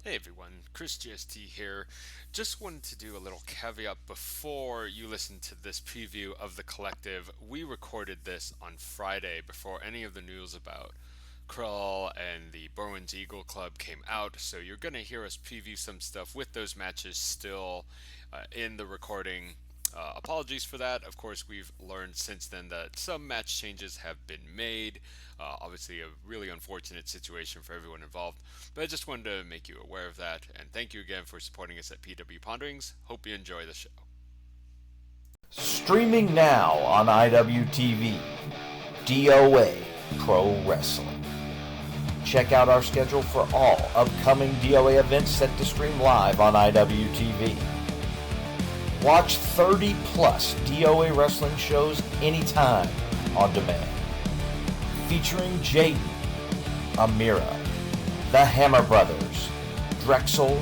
Hey everyone, Chris GST here. Just wanted to do a little caveat before you listen to this preview of the collective. We recorded this on Friday before any of the news about Krull and the Berwyn's Eagle Club came out, so you're going to hear us preview some stuff with those matches still in the recording. Apologies for that. Of course, we've learned since then that some match changes have been made. Obviously, a really unfortunate situation for everyone involved. But I just wanted to make you aware of that. And thank you again for supporting us at PW Ponderings. Hope you enjoy the show. Streaming now on IWTV, DOA Pro Wrestling. Check out our schedule for all upcoming DOA events set to stream live on IWTV. Watch 30 plus DOA wrestling shows anytime on demand. Featuring Jaden, Amira, the Hammer Brothers, Drexel,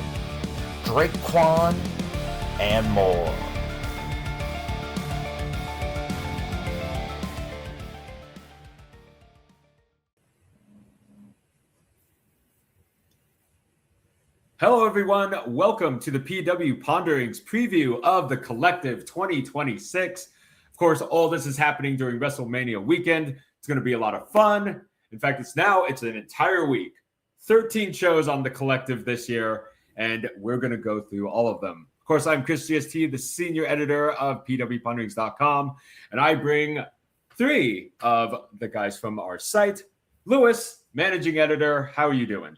Drakequan, and more. Hello, everyone. Welcome to the PW Ponderings preview of the Collective 2026. Of course, all this is happening during Wrestlemania weekend. It's going to be a lot of fun. In fact, it's an entire week. 13 shows on the Collective this year, and we're going to go through all of them. Of course, I'm Chris GST, the senior editor of PWPonderings.com, and I bring three of the guys from our site. Lewis, managing editor, how are you doing?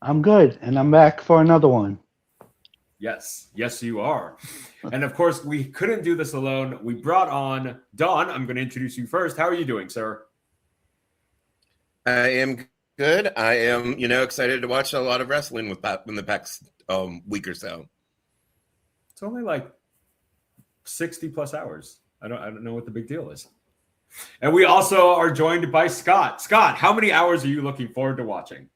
I'm good, and I'm back for another one. Yes, you are. And of course, we couldn't do this alone. We brought on Don. I'm going to introduce you first. How are you doing, sir? I am good. I am, excited to watch a lot of wrestling in the next week or so. It's only like 60 plus hours. I don't know what the big deal is. And we also are joined by Scott. Scott, how many hours are you looking forward to watching?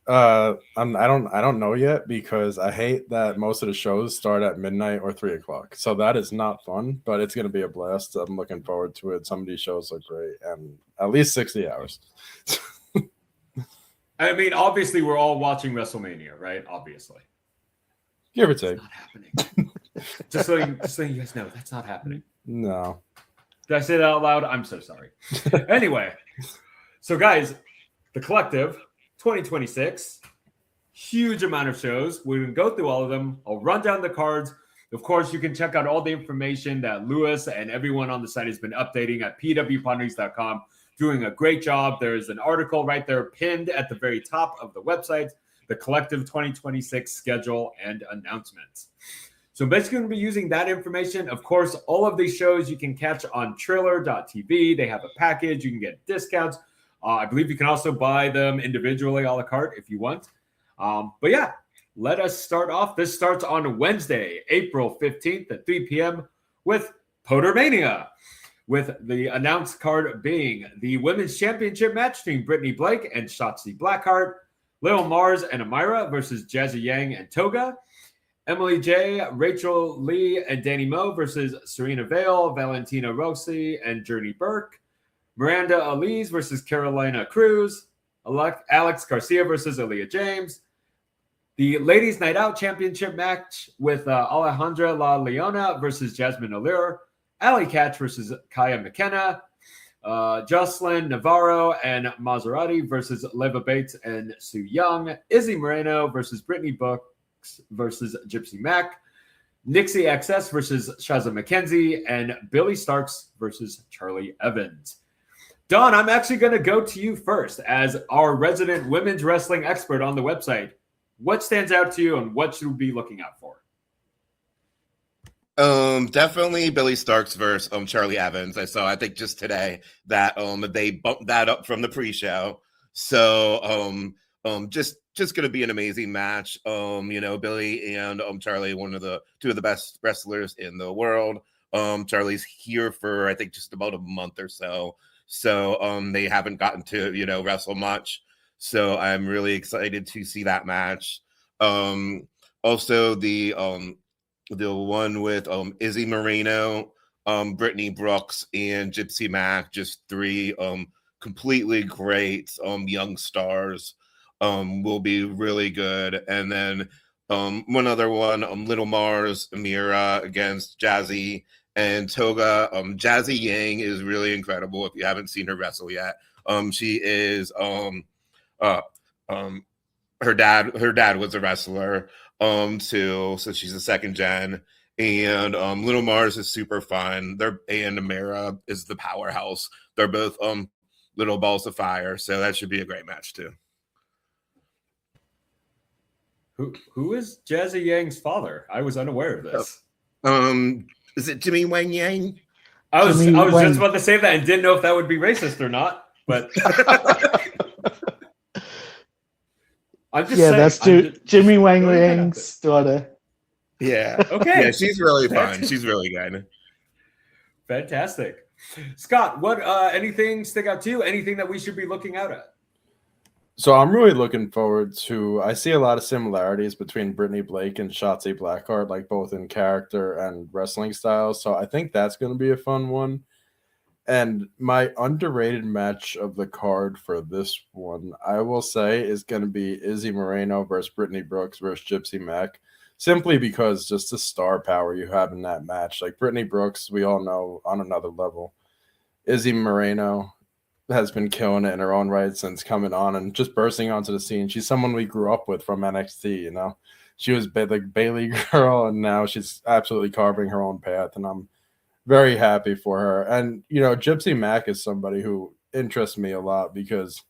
I don't know yet because I hate that most of the shows start at midnight or 3 o'clock. So that is not fun, but it's going to be a blast. I'm looking forward to it. Some of these shows look great, and at least 60 hours. I mean, obviously, we're all watching WrestleMania, right? Obviously. Give or take. It's not happening. just so you guys know, that's not happening. No. Did I say that out loud? I'm so sorry. Anyway, so guys, the Collective 2026, huge amount of shows. We're going to go through all of them. I'll run down the cards. Of course, you can check out all the information that Lewis and everyone on the site has been updating at pwponderings.com. Doing a great job. There's an article right there pinned at the very top of the website, the Collective 2026 schedule and announcements. So basically, going to be using that information. Of course, all of these shows you can catch on Triller.tv. They have a package. You can get discounts. I believe you can also buy them individually a la carte if you want. But yeah, let us start off. This starts on Wednesday, April 15th at 3 p.m. with Podermania, with the announced card being the Women's Championship match between Brittany Blake and Shotzi Blackheart, Lil Mars and Amira versus Jazzy Yang and Toga, Emily J, Rachel Lee and Danny Moe versus Serena Vale, Valentina Rossi and Journey Burke, Miranda Elise versus Carolina Cruz, Alex Garcia versus Aaliyah James, the Ladies Night Out Championship match with Alejandra La Leona versus Jasmine Allure, Allie Katch versus Kaya McKenna, Jocelyn Navarro and Maserati versus Leva Bates and Sue Young, Izzy Moreno versus Brittany Brooks versus Gypsy Mac, Nixie XS versus Shaza McKenzie, and Billy Starks versus Charlie Evans. Don, I'm actually going to go to you first as our resident women's wrestling expert on the website. What stands out to you and what should we be looking out for? Definitely Billy Starks versus Charlie Evans. I think just today that they bumped that up from the pre-show. So just gonna be an amazing match. Billy and Charlie, two of the best wrestlers in the world. Charlie's here for I think just about a month or so. So they haven't gotten to wrestle much. So I'm really excited to see that match. Also the one with Izzy Moreno, Brittany Brooks, and Gypsy Mac, just three completely great young stars. will be really good. And then one other one, Little Mars, Amira against Jazzy and Toga. Jazzy Yang is really incredible if you haven't seen her wrestle yet. She is her dad was a wrestler too, so she's a second gen. And Little Mars is super fun. And Amira is the powerhouse. They're both little balls of fire, so that should be a great match too. Who is Jazzy Yang's father? I was unaware of this. Is it Jimmy Wang Yang? I was just about to say that and didn't know if that would be racist or not, but I'm just saying, that's Jimmy Wang Yang's daughter. Yeah. Okay. Yeah, she's really fun. She's really good. Fantastic. Scott, what anything stick out to you? Anything that we should be looking out at? So I'm really looking forward to. I see a lot of similarities between Brittany Blake and Shotzi Blackheart, like both in character and wrestling styles. So I think that's going to be a fun one. And my underrated match of the card for this one, I will say, is going to be Izzy Moreno versus Brittany Brooks versus Gypsy Mac. Simply because just the star power you have in that match. Like Brittany Brooks, we all know, on another level. Izzy Moreno has been killing it in her own right since coming on and just bursting onto the scene. She's someone we grew up with from NXT, you know. She was like Bailey girl, and now she's absolutely carving her own path, and I'm very happy for her. And, you know, Gypsy Mac is somebody who interests me a lot because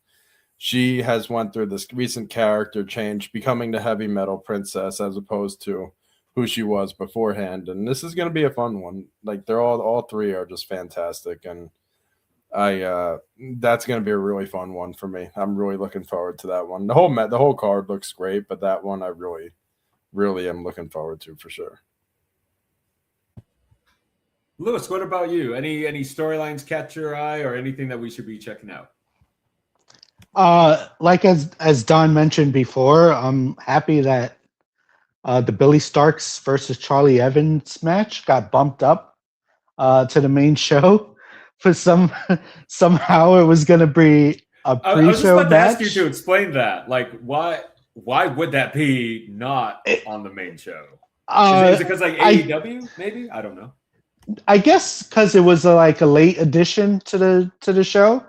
she has went through this recent character change, becoming the heavy metal princess as opposed to who she was beforehand. And this is going to be a fun one. Like they're all three are just fantastic. And that's going to be a really fun one for me. I'm really looking forward to that one. The whole card looks great, but that one I really, really am looking forward to for sure. Lewis, what about you? Any storylines catch your eye or anything that we should be checking out? Like as Don mentioned before, I'm happy that the Billy Starks versus Charlie Evans match got bumped up to the main show. For somehow it was going to be a pre-show match. I was just about to ask you to explain that. Like, why would that be not on the main show? Is it because like AEW? Maybe I don't know. I guess because it was a late addition to the show.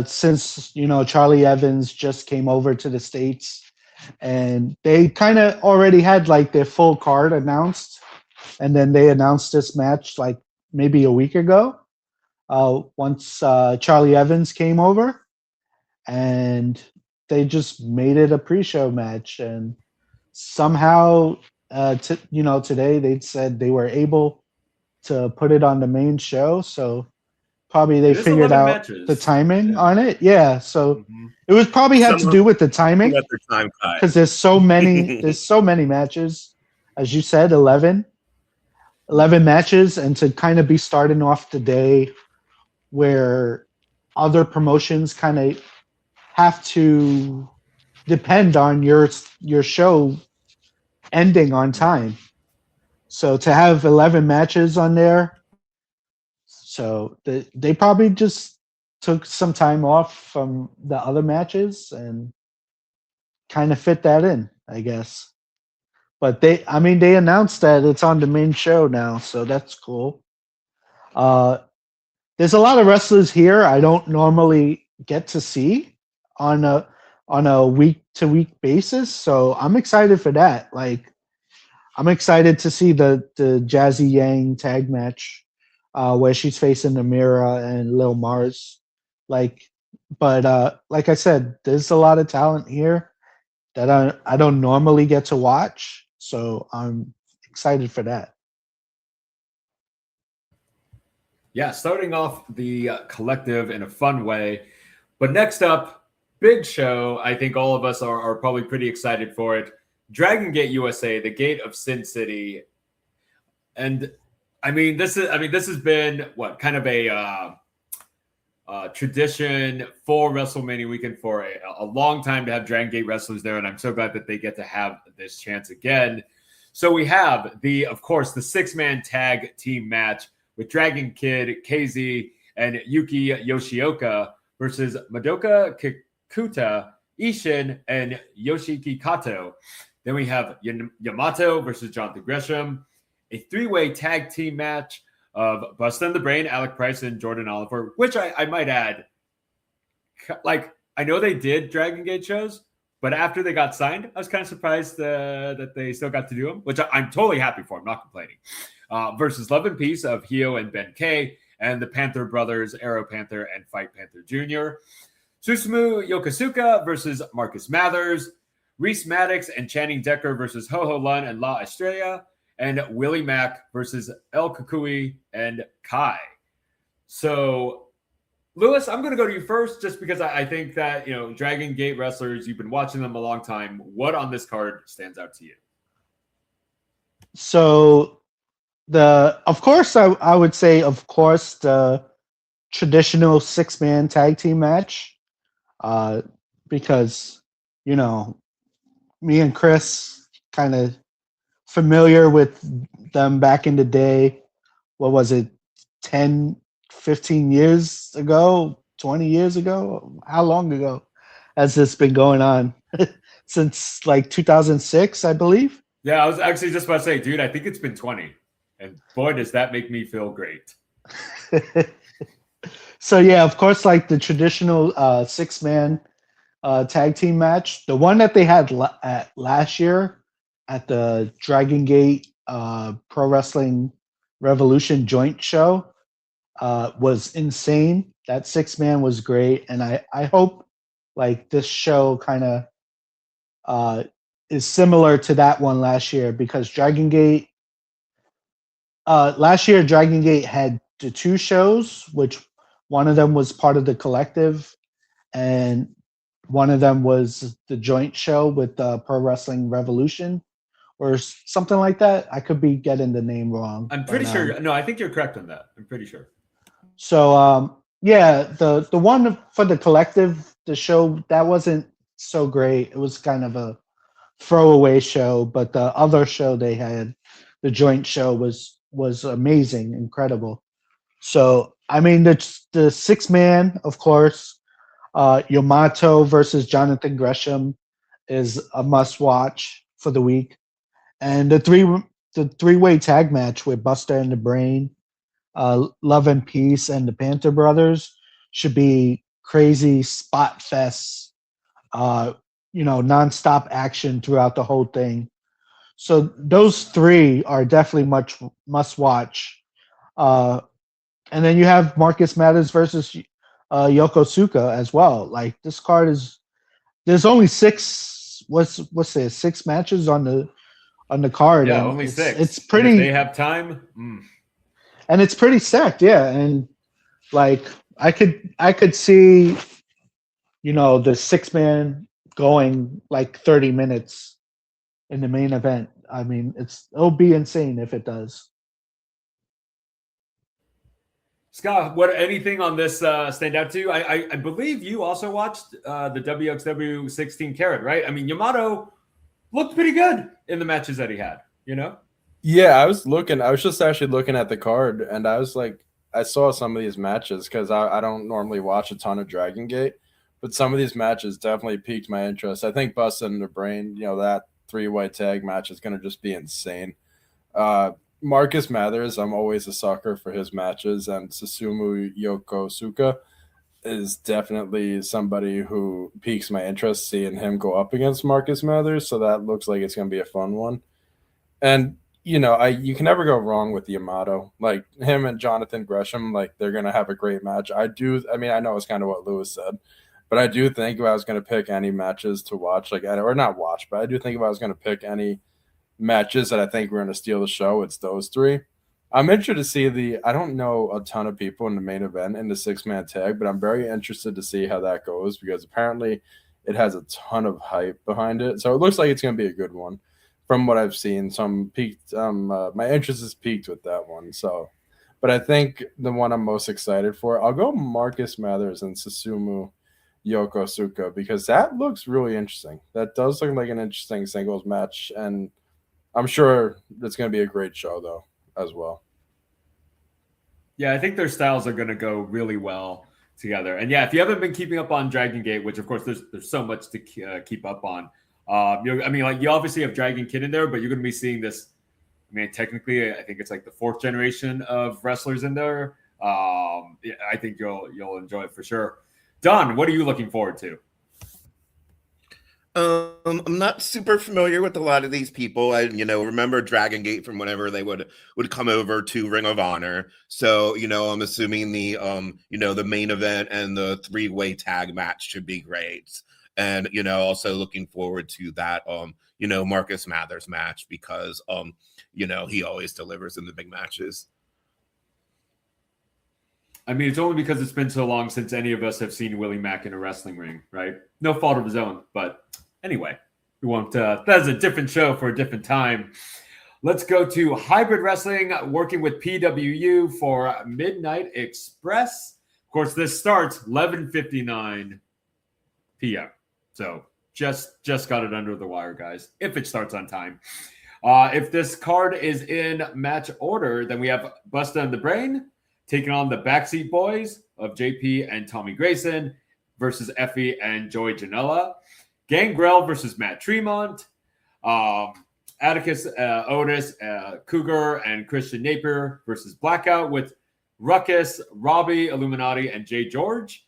Since Charlie Evans just came over to the States, and they kind of already had their full card announced, and then they announced this match maybe a week ago. Once Charlie Evans came over, and they just made it a pre-show match, and somehow today they said they were able to put it on the main show, so probably they figured out the timing on it. Yeah, so it was probably had to do with the timing because there's so many matches, as you said, 11 matches, and to kind of be starting off the day where other promotions kind of have to depend on your show ending on time. So to have 11 matches on there, so they probably just took some time off from the other matches and kind of fit that in, I guess. But they announced that it's on the main show now, so that's cool. There's a lot of wrestlers here I don't normally get to see on a week-to-week basis, so I'm excited for that. I'm excited to see the Jazzy Yang tag match where she's facing Amira and Lil Mars. But like I said, there's a lot of talent here that I don't normally get to watch, so I'm excited for that. Yeah, starting off the collective in a fun way. But next up, big show. I think all of us are probably pretty excited for it. DragonGate USA, the Gate of Sin City. And this has been kind of a tradition for WrestleMania weekend for a long time to have DragonGate wrestlers there, and I'm so glad that they get to have this chance again. So we have of course, the 6-man tag team match with Dragon Kid, KZ, and Yuki Yoshioka versus Madoka Kikuta, Ishin, and Yoshiki Kato. Then we have Yamato versus Jonathan Gresham, a three-way tag team match of Busta and the Brain, Alec Price, and Jordan Oliver, which I might add, like, I know they did Dragon Gate shows, but after they got signed, I was kind of surprised that they still got to do them, which I'm totally happy for. I'm not complaining. Versus Love and Peace of Hio and Ben K, and the Panther brothers, Arrow Panther and Fight Panther Jr. Susumu Yokosuka versus Marcus Mathers. Reese Maddox and Channing Decker versus Ho Ho Lun and La Estrella. And Willie Mack versus El Kukui and Kai. So, Lewis, I'm going to go to you first just because I think that, Dragon Gate wrestlers, you've been watching them a long time. What on this card stands out to you? So, of course, I would say, the traditional 6-man tag team match, because, me and Chris kind of familiar with them back in the day. What was it, 10, 15 years ago, 20 years ago? How long ago has this been going on? Since like 2006, I believe. Yeah, I was actually just about to say, dude, I think it's been 20. And boy, does that make me feel great. So, yeah, of course, like the traditional 6-man tag team match, the one that they had last year at the Dragon Gate Pro Wrestling Revolution joint show was insane. That 6-man was great, and I hope like this show kind of is similar to that one last year, because Dragon Gate last year Dragon Gate had the 2 shows, which one of them was part of the collective, and one of them was the joint show with Pro Wrestling Revolution or something like that. I could be getting the name wrong. I'm pretty sure. No, I think you're correct on that. I'm pretty sure. So, yeah, the one for the collective, the show, that wasn't so great. It was kind of a throwaway show, but the other show they had, the joint show, was amazing, incredible. So, I mean, the 6-man, of course, Yamato versus Jonathan Gresham is a must-watch for the week. And the three-way tag match with Busta and the Brain, Love and Peace, and the Panther brothers should be crazy spot fest, nonstop action throughout the whole thing. So those 3 are definitely must-watch. And then you have Marcus Mathers versus Yokosuka as well. Like, this card there's only 6. What's there? 6 matches on the card. Yeah, only 6. It's pretty. And if they have time, and it's pretty stacked. Yeah, and like I could see, the 6-man going like 30 minutes in the main event. I mean, it'll be insane if it does. Scott, anything on this stand out to you? I believe you also watched the WXW 16 Carat, right? I mean, Yamato looked pretty good in the matches that he had, Yeah, I was just actually looking at the card, and I was like, I saw some of these matches because I don't normally watch a ton of Dragon Gate, but some of these matches definitely piqued my interest. I think Busta and the Brain, that 3-way tag match is going to just be insane. Marcus Mathers, I'm always a sucker for his matches, and Susumu Yokosuka is definitely somebody who piques my interest, seeing him go up against Marcus Mathers, so that looks like it's going to be a fun one. And, you can never go wrong with Yamato. Like, him and Jonathan Gresham, like, they're going to have a great match. I know it's kind of what Lewis said, but I do think if I was going to pick any matches to watch, or not watch, but I do think if I was going to pick any matches that I think we're going to steal the show, it's those 3. I'm interested to see I don't know a ton of people in the main event in the 6-man tag, but I'm very interested to see how that goes, because apparently it has a ton of hype behind it. So it looks like it's going to be a good one from what I've seen. So my interest is peaked with that one. So, but I think the one I'm most excited for, I'll go Marcus Mathers and Susumu Yokosuka, because that looks really interesting. That does look like an interesting singles match, and I'm sure it's going to be a great show, though, as well. Yeah, I think their styles are going to go really well together. And yeah, if you haven't been keeping up on Dragon Gate, which of course there's so much to keep up on. I mean, like you obviously have Dragon Kid in there, but you're going to be seeing this. I mean, technically, I think it's like the 4th generation of wrestlers in there. Yeah, I think you'll enjoy it for sure. Don, what are you looking forward to? I'm not super familiar with a lot of these people. I, remember Dragon Gate from whenever they would come over to Ring of Honor. So, I'm assuming the, the main event and the 3-way tag match should be great. And, also looking forward to that, Marcus Mathers match because, he always delivers in the big matches. I mean, it's only because it's been so long since any of us have seen Willie Mack in a wrestling ring, right? No fault of his own, but anyway, we won't. That's a different show for a different time. Let's go to Hybrid Wrestling, working with PWU for Midnight Express. Of course, this starts 11:59 p.m. So just got it under the wire, guys. If it starts on time. If this card is in match order, then we have Busta and the Brain taking on the Backseat Boys of JP and Tommy Grayson versus EFFY and Joey Janela. Gangrel versus Matt Tremont. Atticus Otis, Cougar, and Christian Napier versus Blackout with Ruckus, Robbie, Illuminati, and Jay George.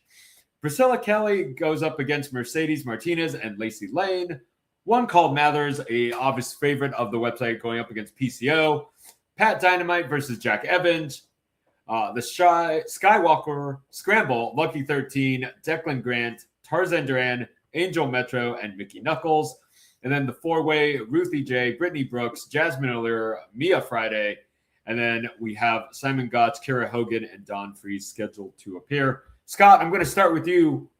Priscilla Kelly goes up against Mercedes Martinez and Lacey Lane. One called Mathers, a obvious favorite of the website, going up against PCO. Pat Dynamite versus Jack Evans. The Skywalker Scramble, Lucky 13, Declan Grant, Tarzan Duran, Angel Metro, and Mickey Knuckles. And then the 4-way, Ruthie J, Brittany Brooks, Jasmine O'Leary, Mia Friday. And then we have Simon Gotch, Kara Hogan, and Don Freeze scheduled to appear. Scott, I'm going to start with you.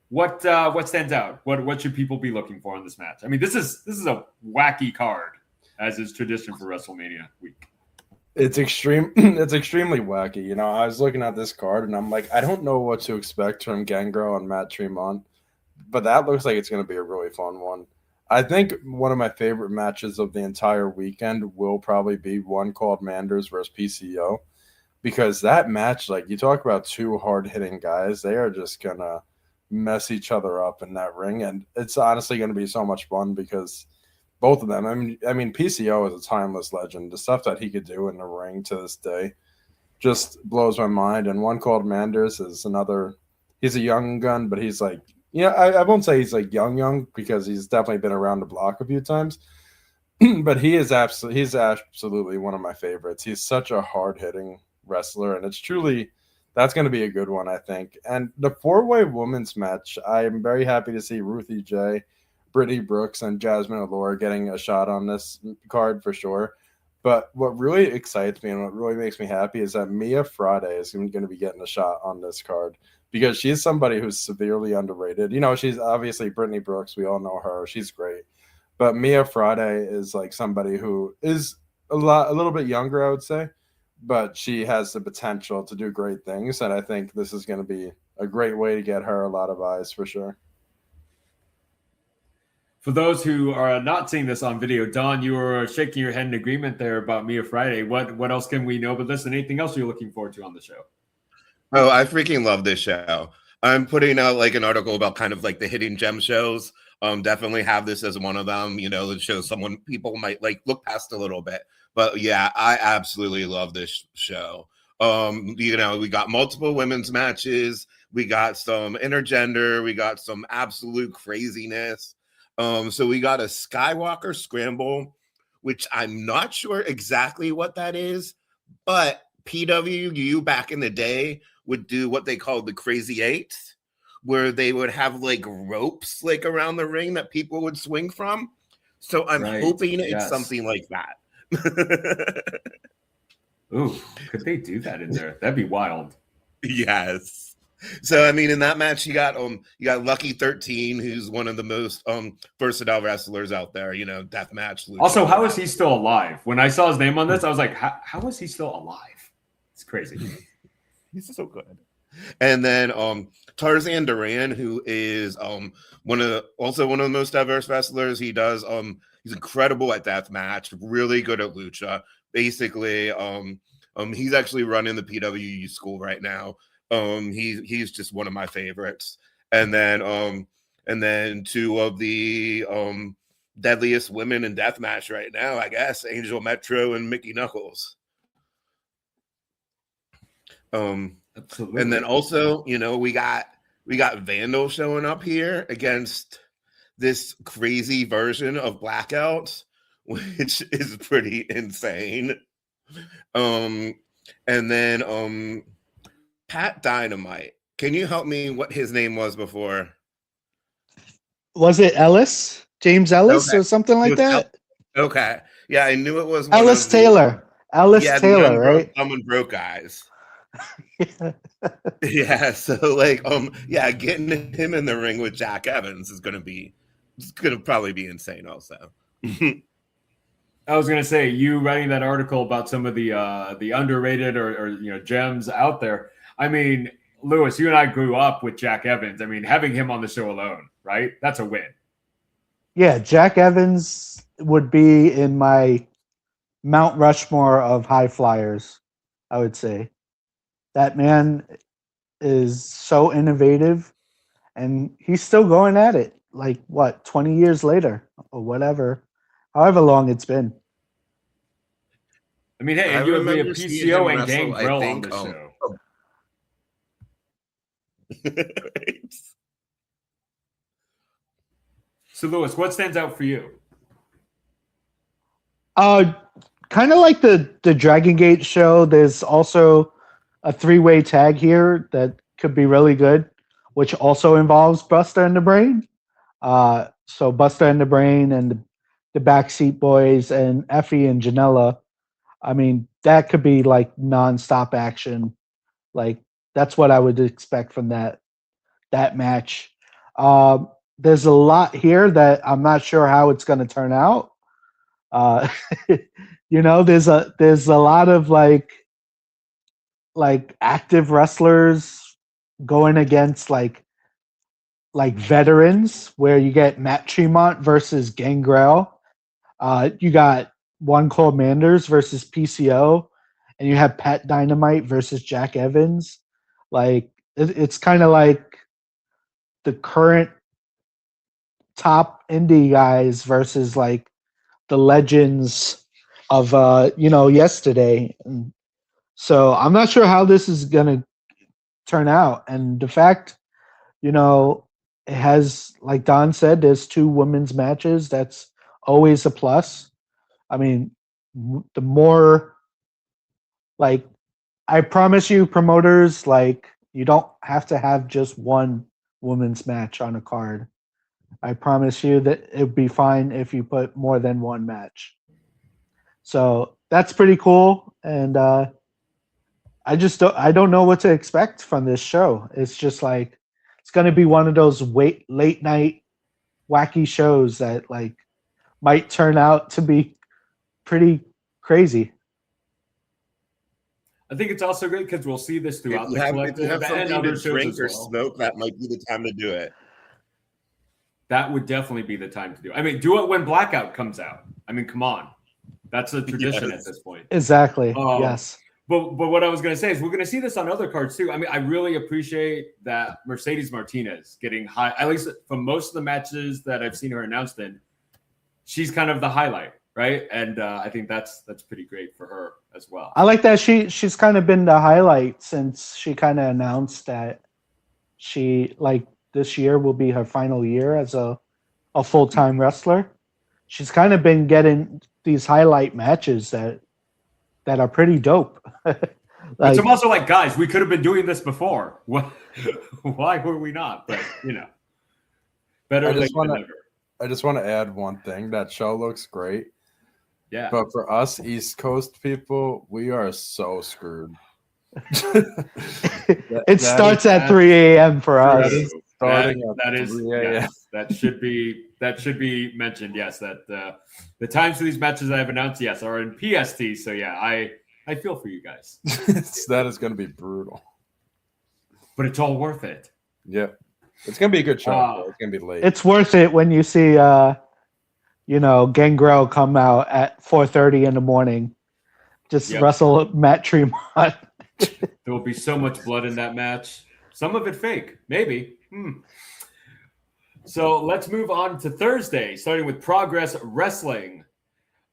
What stands out? What should people be looking for in this match? I mean, this is a wacky card, as is tradition for WrestleMania week. It's extremely wacky. I was looking at this card and I'm like, I don't know what to expect from Gangrel and Matt Tremont, but that looks like it's going to be a really fun one. I think one of my favorite matches of the entire weekend will probably be one called Manders versus PCO, because that match, like you talk about two hard-hitting guys, they are just going to mess each other up in that ring. And it's honestly going to be so much fun because both of them, I mean, PCO is a timeless legend. The stuff that he could do in the ring to this day just blows my mind. And one called Manders is another, he's a young gun, but he's like, I won't say he's like young because he's definitely been around the block a few times, but he's absolutely one of my favorites. He's such a hard-hitting wrestler, and that's going to be a good one, I think. And the 4-way women's match, I am very happy to see Ruthie J, Brittany Brooks, and Jasmine Allure getting a shot on this card for sure. But what really excites me and what really makes me happy is that Mia Friday is going to be getting a shot on this card, because she's somebody who's severely underrated. She's obviously Brittany Brooks. We all know her. She's great. But Mia Friday is like somebody who is a little bit younger, I would say, but she has the potential to do great things. And I think this is going to be a great way to get her a lot of eyes for sure. For those who are not seeing this on video, Don, you were shaking your head in agreement there about Mia Friday. What else can we know about this, and anything else you're looking forward to on the show? Oh, I freaking love this show. I'm putting out like an article about kind of like the hidden gem shows. Definitely have this as one of them, that shows people might like look past a little bit. But yeah, I absolutely love this show. We got multiple women's matches. We got some intergender. We got some absolute craziness. So we got a Skywalker Scramble, which I'm not sure exactly what that is, but PWU back in the day would do what they called the Crazy Eight, where they would have like ropes like around the ring that people would swing from. So I'm hoping it's something like that. Ooh, could they do that in there? That'd be wild. Yes. So I mean, in that match, you got Lucky 13, who's one of the most versatile wrestlers out there. Death match. Lucha. Also, how is he still alive? When I saw his name on this, I was like, how is he still alive? It's crazy. He's so good. And then Tarzan Duran, who is one of the most diverse wrestlers. He does he's incredible at death match, really good at lucha. Basically, he's actually running the PWU school right now. He's just one of my favorites. And then two of the deadliest women in deathmatch right now, I guess, Angel Metro and Mickey Knuckles. Absolutely. And then also, we got Vandal showing up here against this crazy version of Blackouts, which is pretty insane. And then Pat Dynamite. Can you help me what his name was before? Was it Ellis? James Ellis or something like that? Okay. Yeah, I knew it was Ellis Taylor. Ellis Taylor, right? Dumb and broke guys. Yeah, so getting him in the ring with Jack Evans is gonna probably be insane also. I was gonna say, you writing that article about some of the underrated or gems out there. I mean, Lewis, you and I grew up with Jack Evans. I mean, having him on the show alone, right? That's a win. Yeah, Jack Evans would be in my Mount Rushmore of high flyers, I would say. That man is so innovative, and he's still going at it. Like, 20 years later or whatever, however long it's been. I mean, hey, and you have a PCO and Gangrel on the show. Right. So, Lewis, what stands out for you? Kind of like the DragonGate show. There's also a 3-way tag here that could be really good, which also involves Buster and the Brain. So Buster and the Brain and the Backseat Boys and EFFY and Janela. I mean, that could be like nonstop action. Like, that's what I would expect from that match. There's a lot here that I'm not sure how it's going to turn out. There's a lot of like active wrestlers going against like veterans, where you get Matt Tremont versus Gangrel. You got One Cold Manders versus PCO, and you have Pat Dynamite versus Jack Evans. Like, it's kind of like the current top indie guys versus like the legends of yesterday. And so I'm not sure how this is gonna turn out. And the fact, it has, like Don said, there's 2 women's matches. That's always a plus. I mean, the more, like, I promise you, promoters, like, you don't have to have just one women's match on a card. I promise you that it'd be fine if you put more than one match. So that's pretty cool. And I don't know what to expect from this show. It's just like, it's going to be one of those late night wacky shows that like might turn out to be pretty crazy. I think it's also great because we'll see this throughout the collective. If you have something to drink or smoke, that might be the time to do it. That would definitely be the time to do it. I mean, do it when Blackout comes out. I mean, come on. That's a tradition at this point. Exactly. Yes. But what I was going to say is we're going to see this on other cards too. I mean, I really appreciate that Mercedes Martinez getting high, at least from most of the matches that I've seen her announced in, she's kind of the highlight, right? And I think that's pretty great for her as well. I like that she's kind of been the highlight since she kind of announced that she, like, this year will be her final year as a full-time wrestler. She's kind of been getting these highlight matches that are pretty dope. But I'm also like, guys, we could have been doing this before. Why were we not? But better late than never. I just want to add one thing. That show looks great. Yeah. But for us East Coast people, we are so screwed. It starts at 3 a.m. for us. That should be mentioned. Yes, that the times for these matches I've announced, yes, are in PST. So yeah, I feel for you guys. That is going to be brutal, but it's all worth it. Yep, it's going to be a good show. It's going to be late. It's worth it when you see Gangrel come out at 4:30 in the morning, just wrestle Matt Tremont. There will be so much blood in that match. Some of it fake, maybe. So let's move on to Thursday, starting with Progress Wrestling.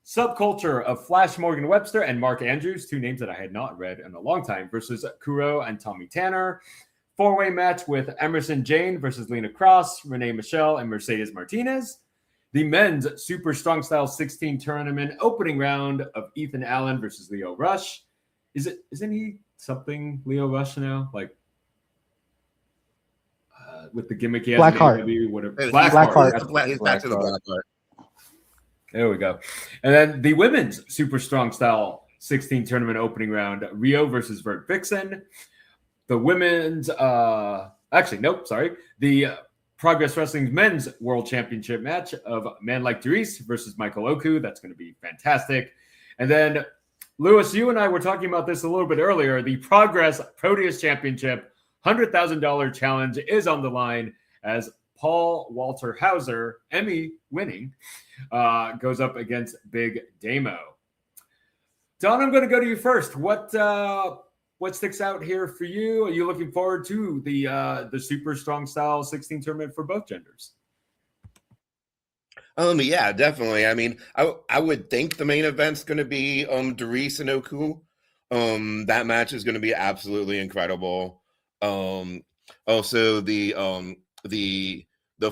Subculture of Flash Morgan Webster and Mark Andrews, two names that I had not read in a long time, versus Kuro and Tommy Tanner. Four-way match with Emerson Jane versus Lena Cross, Renee Michelle, and Mercedes Martinez. The men's Super Strong Style 16 tournament opening round of Ethan Allen versus Leo Rush. Isn't he something Leo Rush now? Like with the gimmick he has Blackheart. Blackheart. He's back to the Blackheart. There we go. And then the women's Super Strong Style 16 tournament opening round, Rio versus Vert Vixen. The women's, the Progress Wrestling's men's world championship match of Man Like Therese versus Michael Oku. That's going to be fantastic. And then, Lewis, you and I were talking about this a little bit earlier. The Progress Proteus Championship $100,000 challenge is on the line as Paul Walter Hauser, Emmy winning, goes up against Big Damo. Don, I'm going to go to you first. What sticks out here for you? Are you looking forward to the Super Strong Style 16 tournament for both genders? Yeah, definitely. I mean, I would think the main event's going to be Darice and Oku. That match is going to be absolutely incredible. Also the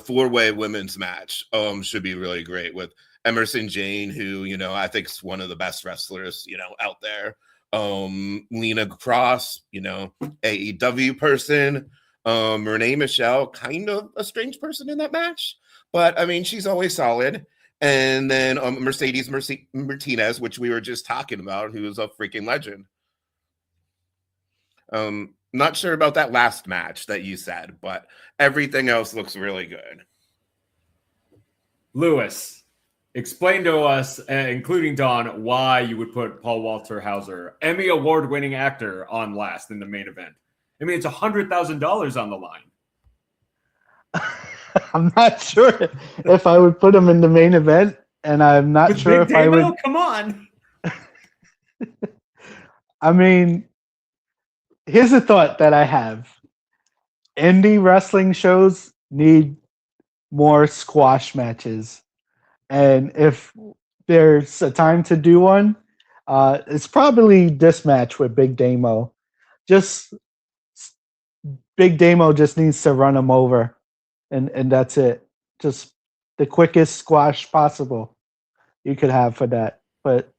four-way women's match should be really great with Emerson Jane, who, I think is one of the best wrestlers, out there. Lena Cross, AEW person. Renee Michelle, kind of a strange person in that match, but I mean, she's always solid. And then Mercedes Martinez, which we were just talking about, who is a freaking legend. Not sure about that last match that you said, but everything else looks really good. Lewis, explain to us, including Don, why you would put Paul Walter Hauser, Emmy award-winning actor, on last in the main event. I mean, it's $100,000 on the line. I'm not sure if I would put him in the main event, and I'm not sure if I would. Come on. I mean, here's a thought that I have. Indie wrestling shows need more squash matches. And if there's a time to do one, it's probably this match with Big Damo. Big Damo just needs to run him over. And that's it. Just the quickest squash possible you could have for that. But,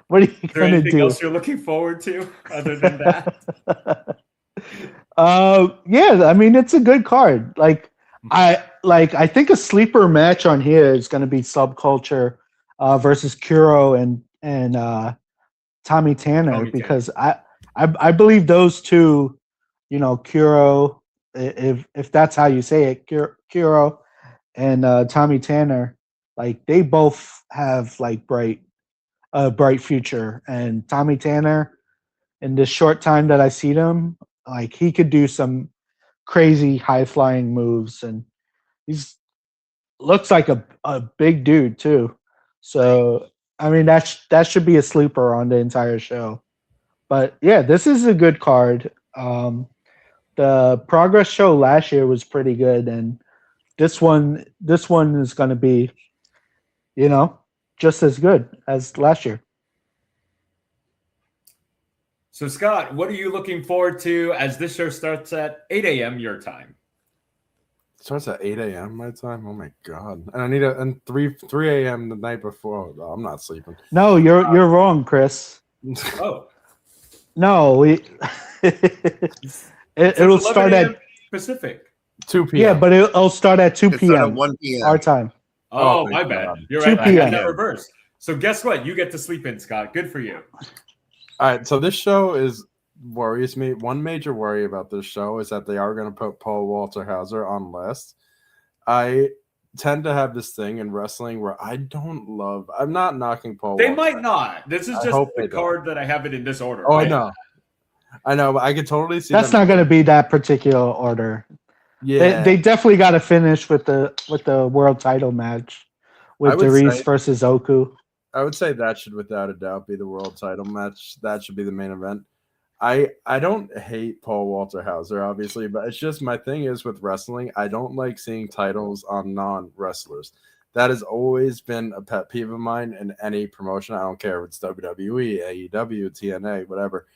what are you going to do? Anything else you're looking forward to other than that? Yeah, I mean, it's a good card. I think a sleeper match on here is going to be Subculture versus Kuro and Tommy Tanner, because I believe those two, Kuro, if that's how you say it, Kuro and Tommy Tanner, they both have a bright future. And Tommy Tanner, in the short time that I see him, he could do some crazy high flying moves, and he's looks like a big dude too. So I mean, that should be a sleeper on the entire show. But yeah, this is a good card. The Progress show last year was pretty good, and this one is going to be, just as good as last year. So Scott, what are you looking forward to as this show starts at 8 a.m. your time? It starts at 8 a.m. my time. Oh my god! And I need and 3 a.m. the night before. Oh, I'm not sleeping. No, you're wrong, Chris. Oh no, it'll start at Pacific 2 p.m. Yeah, but it'll start at 2 p.m. 1 p.m. our time. Oh, my bad. God. You're 2 right. I p.m. got that reversed. So guess what? You get to sleep in, Scott. Good for you. All right, so this show worries me. One major worry about this show is that they are going to put Paul Walter Hauser on list. I tend to have this thing in wrestling where I'm not knocking Paul They Walter. might not. This is just the card that I have it in this order. Oh, right? I know, but I could totally see That's not going to be that particular order. Yeah, They definitely got to finish with the world title match with Darius versus Oku. I would say that should without a doubt be the world title match. That should be the main event. I don't hate Paul Walter Hauser, obviously, but it's just my thing is with wrestling, I don't like seeing titles on non-wrestlers. That has always been a pet peeve of mine in any promotion. I don't care if it's WWE, AEW, TNA, whatever.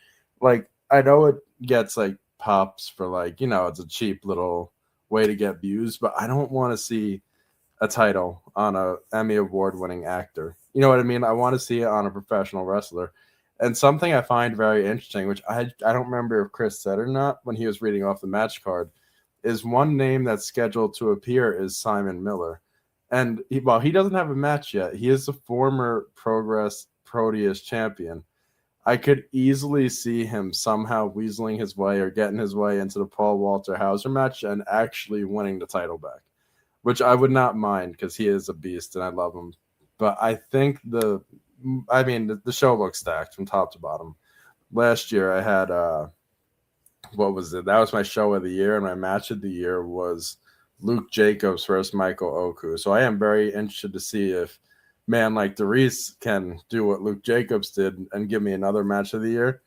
Like, I know it gets like pops for like, it's a cheap little way to get views, but I don't want to see a title on a Emmy award winning actor. You know what I mean? I want to see it on a professional wrestler. And something I find very interesting, which I don't remember if Chris said or not when he was reading off the match card, is one name that's scheduled to appear is Simon Miller. And while he doesn't have a match yet, he is a former Progress Proteus champion. I could easily see him somehow weaseling his way or getting his way into the Paul Walter Hauser match and actually winning the title back, which I would not mind because he is a beast and I love him. But I think the show looks stacked from top to bottom. Last year I had what was it? That was my show of the year, and my match of the year was Luke Jacobs versus Michael Oku. So I am very interested to see if man like Darius can do what Luke Jacobs did and give me another match of the year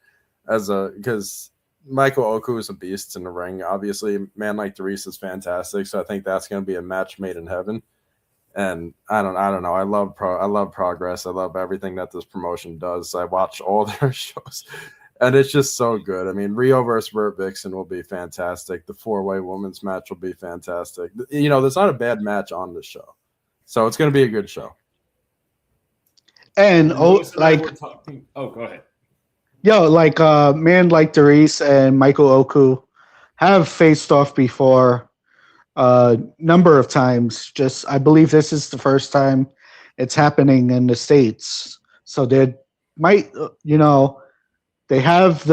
because Michael Oku is a beast in the ring. Obviously, man like Darius is fantastic. So I think that's going to be a match made in heaven. And I don't know. I love Progress. I love everything that this promotion does. I watch all their shows, and it's just so good. I mean, Rio versus Burt Vixen will be fantastic. The 4-way women's match will be fantastic. There's not a bad match on this show, so it's going to be a good show. And go ahead. Man like Darius and Michael Oku have faced off before. Number of times. Just I believe this is the first time it's happening in the States. So they might, they have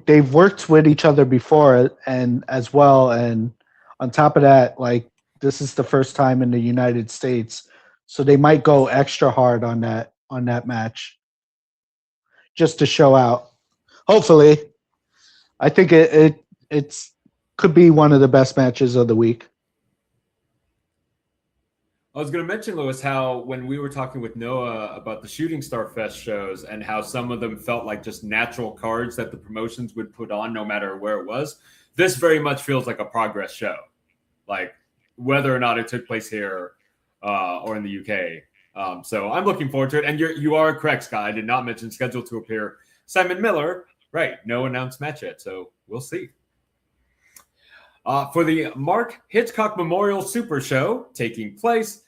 they've worked with each other before and as well. And on top of that, like this is the first time in the United States. So they might go extra hard on that match just to show out. Hopefully, I think it's could be one of the best matches of the week. I was going to mention, Lewis, how when we were talking with Noah about the Shooting Star Fest shows and how some of them felt like just natural cards that the promotions would put on no matter where it was, this very much feels like a Progress show, like whether or not it took place here or in the UK. So I'm looking forward to it. And you are correct, Scott. I did not mention scheduled to appear Simon Miller. Right. No announced match yet. So we'll see. For the Mark Hitchcock Memorial Super Show taking place,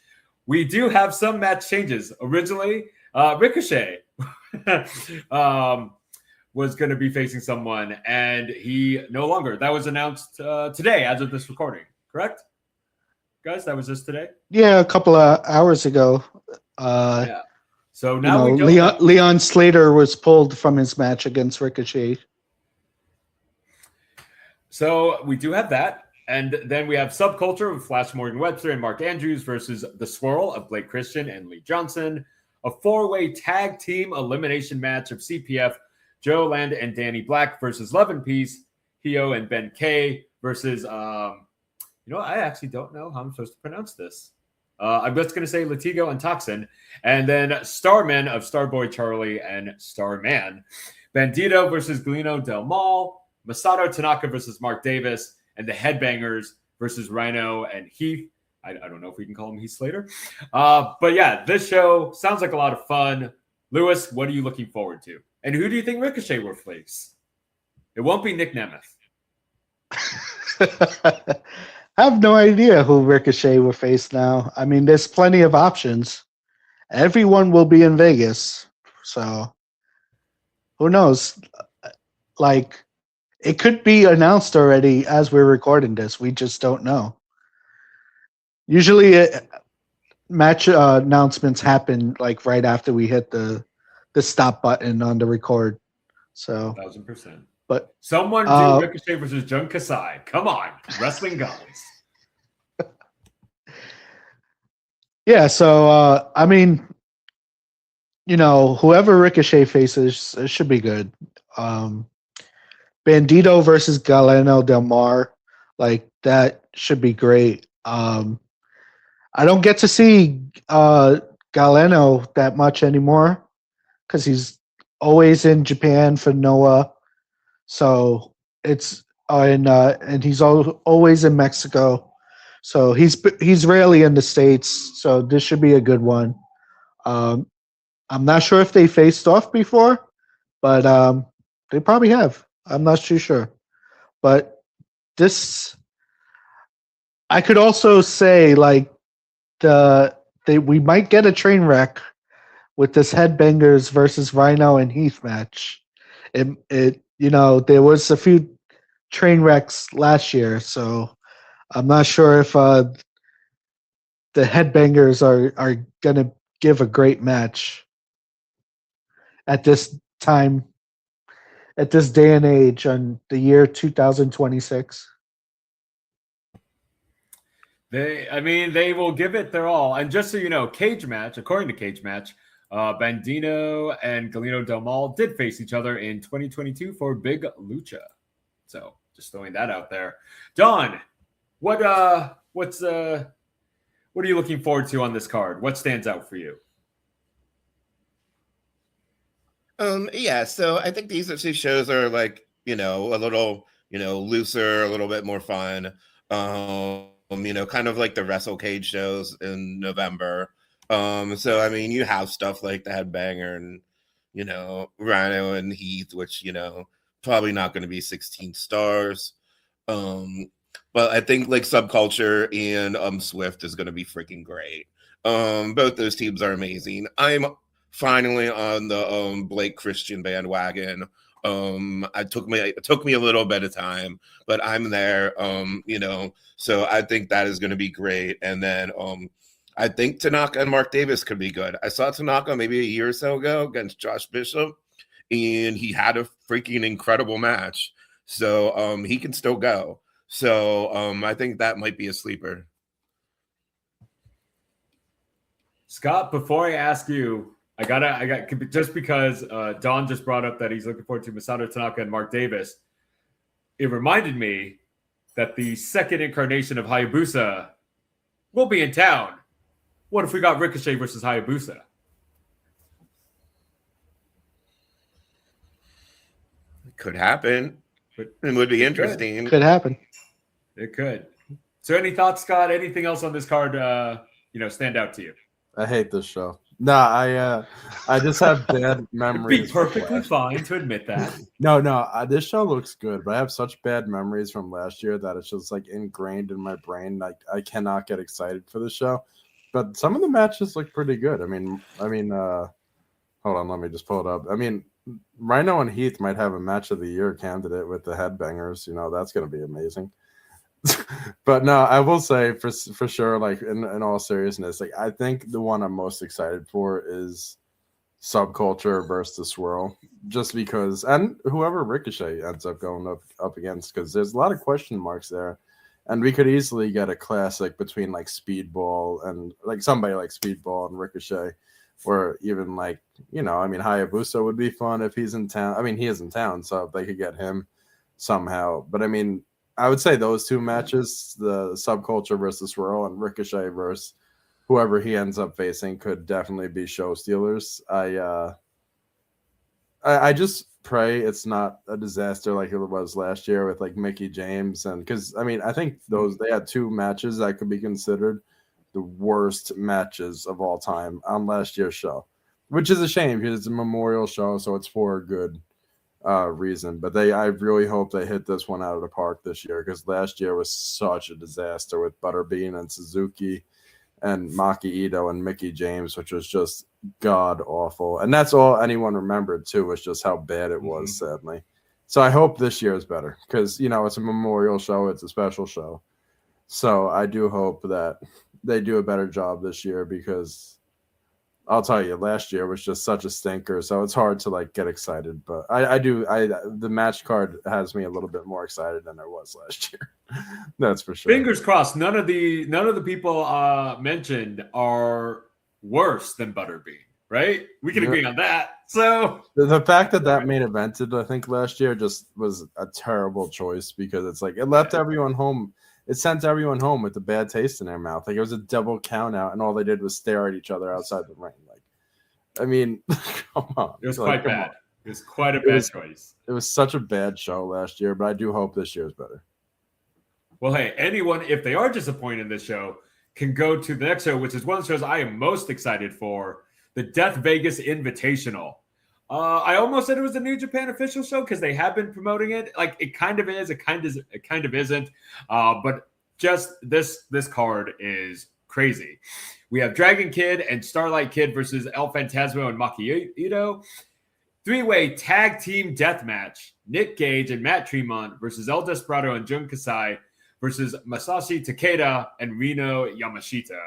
we do have some match changes. Originally, Ricochet was going to be facing someone, and he no longer. That was announced today as of this recording, correct? Guys, that was just today? Yeah, a couple of hours ago. Yeah. So now Leon Slater was pulled from his match against Ricochet. So we do have that. And then we have Subculture of Flash Morgan Webster and Mark Andrews versus The Swirl of Blake Christian and Lee Johnson. A 4-way tag team elimination match of CPF, Joe Land and Danny Black versus Love and Peace, Hio and Ben K versus, I actually don't know how I'm supposed to pronounce this. I'm just going to say Latigo and Toxin. And then Starman of Starboy Charlie and Starman. Bandito versus Galeno Del Mal. Masato Tanaka versus Mark Davis. And the Headbangers versus Rhino and Heath. I don't know if we can call him Heath Slater. But yeah, this show sounds like a lot of fun. Lewis, what are you looking forward to? And who do you think Ricochet will face? It won't be Nick Nemeth. I have no idea who Ricochet will face now. I mean, there's plenty of options. Everyone will be in Vegas. So who knows? Like, it could be announced already as we're recording this. We just don't know. Usually match announcements happen like right after we hit the stop button on the record. So 1,000%. But someone do Ricochet versus Jun Kasai. Come on, wrestling gods. Yeah, so I mean, whoever Ricochet faces, it should be good. Bandito versus Galeno Del Mar, like that should be great. I I don't get to see Galeno that much anymore because he's always in Japan for Noah. So it's and he's always in Mexico. So he's rarely in the States. So this should be a good one. I'm not sure if they faced off before, but they probably have. I'm not too sure. But this, I could also say like we might get a train wreck with this Headbangers versus Rhino and Heath match. It there was a few train wrecks last year, so I'm not sure if the Headbangers are gonna give a great match at this time, at this day and age, on the year 2026. They will give it their all. And just so you know, Cage Match, according to Cage Match, Bandino and Galeno Del Mal did face each other in 2022 for Big Lucha. So just throwing that out there. Don, what are you looking forward to on this card? What stands out for you? Yeah, so I think these two shows are like, a little, looser, a little bit more fun. Kind of like the Wrestle Cage shows in November. So I mean, you have stuff like the Headbanger and, Rhino and Heath, which, probably not going to be 16 stars. But I think like Subculture and Swift is going to be freaking great. Both those teams are amazing. I'm finally on the Blake Christian bandwagon. It took me a little bit of time, but I'm there. So I think that is going to be great. And then I think Tanaka and Mark Davis could be good. I saw Tanaka maybe a year or so ago against Josh Bishop, and he had a freaking incredible match. So he can still go. So I think that might be a sleeper. Scott, before I ask you, I got just because Don just brought up that he's looking forward to Masato Tanaka and Mark Davis. It reminded me that the second incarnation of Hayabusa will be in town. What if we got Ricochet versus Hayabusa? It could happen. It would be interesting. Could happen. It could. So any thoughts, Scott? Anything else on this card stand out to you? I hate this show. No, I just have bad memories. Be perfectly fine to admit that. No, this show looks good, but I have such bad memories from last year that it's just like ingrained in my brain. Like I cannot get excited for the show. But some of the matches look pretty good. I mean, hold on, let me just pull it up. I mean, Rhino and Heath might have a match of the year candidate with the Headbangers. That's going to be amazing. But no, I will say for sure, like in all seriousness, like I think the one I'm most excited for is Subculture versus the Swirl, just because, and whoever Ricochet ends up going up against, because there's a lot of question marks there, and we could easily get a classic between like Speedball and like somebody like Speedball and Ricochet, or even like Hayabusa would be fun if he's in town. I mean, he is in town, so if they could get him somehow. But I mean, I would say those two matches, the Subculture versus Swirl and Ricochet versus whoever he ends up facing, could definitely be show stealers. I just pray it's not a disaster like it was last year with like Mickey James, and because I think they had two matches that could be considered the worst matches of all time on last year's show, which is a shame because it's a memorial show, so it's for a good reason. But I really hope they hit this one out of the park this year, because last year was such a disaster with Butterbean and Suzuki and Maki Ito and Mickey James, which was just god awful. And that's all anyone remembered too, was just how bad it was, sadly. So I hope this year is better, because it's a memorial show, it's a special show. So I do hope that they do a better job this year, because I'll tell you, last year was just such a stinker, so it's hard to like get excited. But the match card has me a little bit more excited than I was last year. That's for sure. Fingers crossed. None of the people mentioned are worse than Butterbean, right? We can agree on that. So the fact that main evented, I think last year, just was a terrible choice, because it's like it left everyone home it sent everyone home with a bad taste in their mouth. Like, it was a double count out, and all they did was stare at each other outside the ring. Like, I mean, come on. It was Like, quite bad. It was quite a bad choice. It was such a bad show last year, but I do hope this year's better. Well, hey, anyone, if they are disappointed in this show, can go to the next show, which is one of the shows I am most excited for, the Death Vegas Invitational. I almost said it was a New Japan official show because they have been promoting it. Like, it kind of is, it kind of isn't. But just this card is crazy. We have Dragon Kid and Starlight Kid versus El Phantasmo and Maki Ito. Three-way tag team death match. Nick Gage and Matt Tremont versus El Desperado and Jun Kasai versus Masashi Takeda and Rino Yamashita.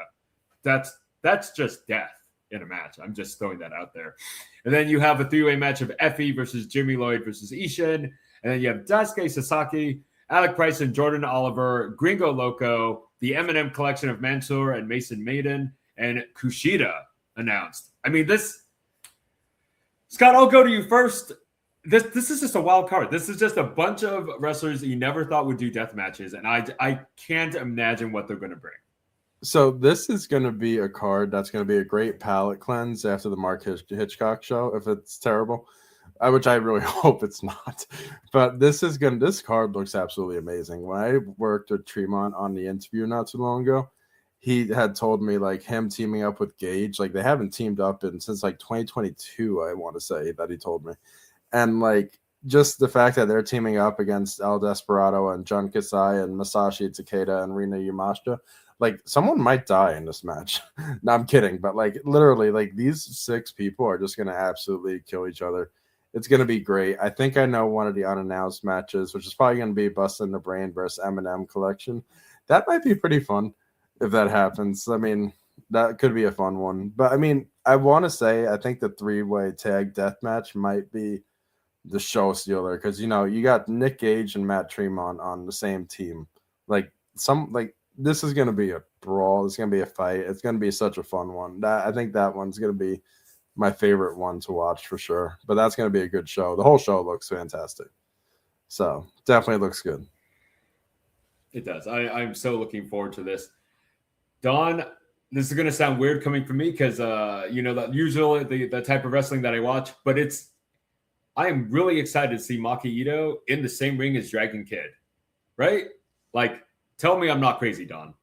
That's just death in a match. I'm just throwing that out there. And then you have a three-way match of EFFY versus Jimmy Lloyd versus Ishin. And then you have Daisuke Sasaki, Alec Price and Jordan Oliver, Gringo Loco, the M&M collection of Mansoor and Mason Maiden, and Kushida announced. I mean, this... Scott, I'll go to you first. This is just a wild card. This is just a bunch of wrestlers that you never thought would do death matches, and I can't imagine what they're going to bring. So this is going to be a card that's going to be a great palate cleanse after the Mark Hitchcock show, if it's terrible, which I really hope it's not. But this card looks absolutely amazing. When I worked with Tremont on the interview not too long ago, he had told me, like, him teaming up with Gage, like, they haven't teamed up since like 2022, I want to say, that he told me. And like, just the fact that they're teaming up against El Desperado and Jun Kasai and Masashi Takeda and Rina Yamashita, like, someone might die in this match. No, I'm kidding, but like, literally, like, these 6 people are just going to absolutely kill each other. It's going to be great. I think I know one of the unannounced matches, which is probably going to be Bustin' the Brain versus M&M collection. That might be pretty fun if that happens. I mean, that could be a fun one. But I mean, I want to say, I think the 3-way tag death match might be the show stealer, because, you know, you got Nick Gage and Matt Tremont on the same team. Like, this is going to be a brawl. It's going to be a fight. It's going to be such a fun one. I think that one's going to be my favorite one to watch for sure. But that's going to be a good show. The whole show looks fantastic. So definitely looks good. It does. I'm so looking forward to this. Don, this is going to sound weird coming from me because, you know, that usually the type of wrestling that I watch, but I am really excited to see Maki Ito in the same ring as Dragon Kid, right? Like, tell me I'm not crazy, Don.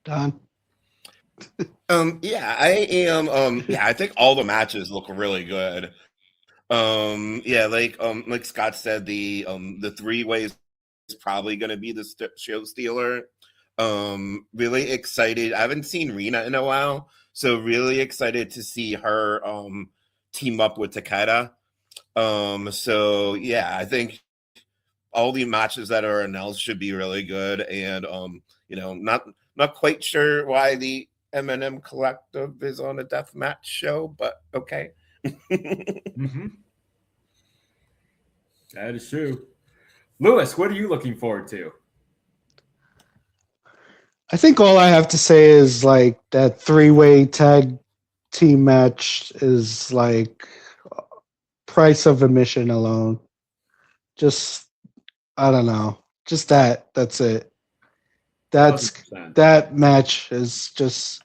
Don? Yeah, I am. Yeah, I think all the matches look really good. Yeah, like Scott said, the 3-way is probably going to be the show stealer. Really excited. I haven't seen Rina in a while, so really excited to see her team up with Takeda. So yeah, I think all the matches that are announced should be really good, and you know, not quite sure why the M&M Collective is on a deathmatch show, but okay. Mm-hmm. That is true. Lewis, what are you looking forward to? I think all I have to say is, like, that 3-way tag team match is like price of admission alone. Just, I don't know. Just that's it. 100%. That match is just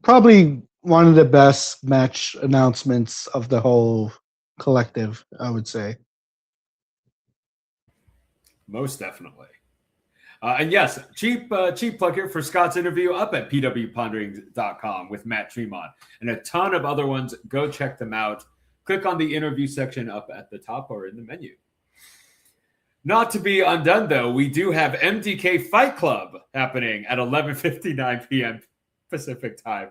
probably one of the best match announcements of the whole collective, I would say. Most definitely. And yes, cheap plug here for Scott's interview up at pwpondering.com with Matt Tremont and a ton of other ones. Go check them out. Click on the interview section up at the top or in the menu. Not to be undone, though, we do have MDK Fight Club happening at 11:59 p.m. Pacific time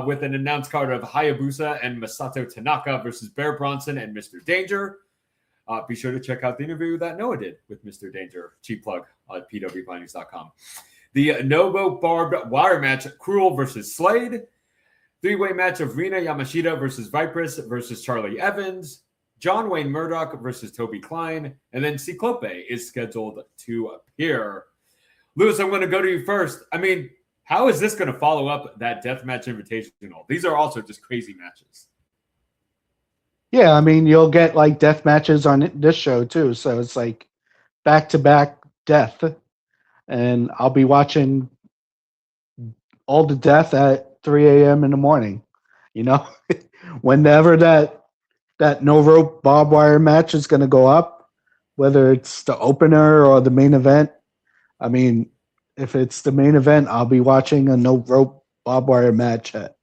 with an announced card of Hayabusa and Masato Tanaka versus Bear Bronson and Mr. Danger. Be sure to check out the interview that Noah did with Mr. Danger. Cheap plug at pwponies.com. The Novo Barbed Wire match, Cruel versus Slade. 3-way match of Rina Yamashita versus Vipress versus Charlie Evans. John Wayne Murdoch versus Toby Klein. And then Ciclope is scheduled to appear. Lewis, I'm going to go to you first. I mean, How is this going to follow up that Deathmatch Invitational? These are also just crazy matches. Yeah, I mean, you'll get like death matches on this show too. So it's like back to back death. And I'll be watching all the death at 3 a.m. in the morning. You know, whenever that no rope barbed wire match is going to go up, whether it's the opener or the main event. I mean, if it's the main event, I'll be watching a no rope barbed wire match at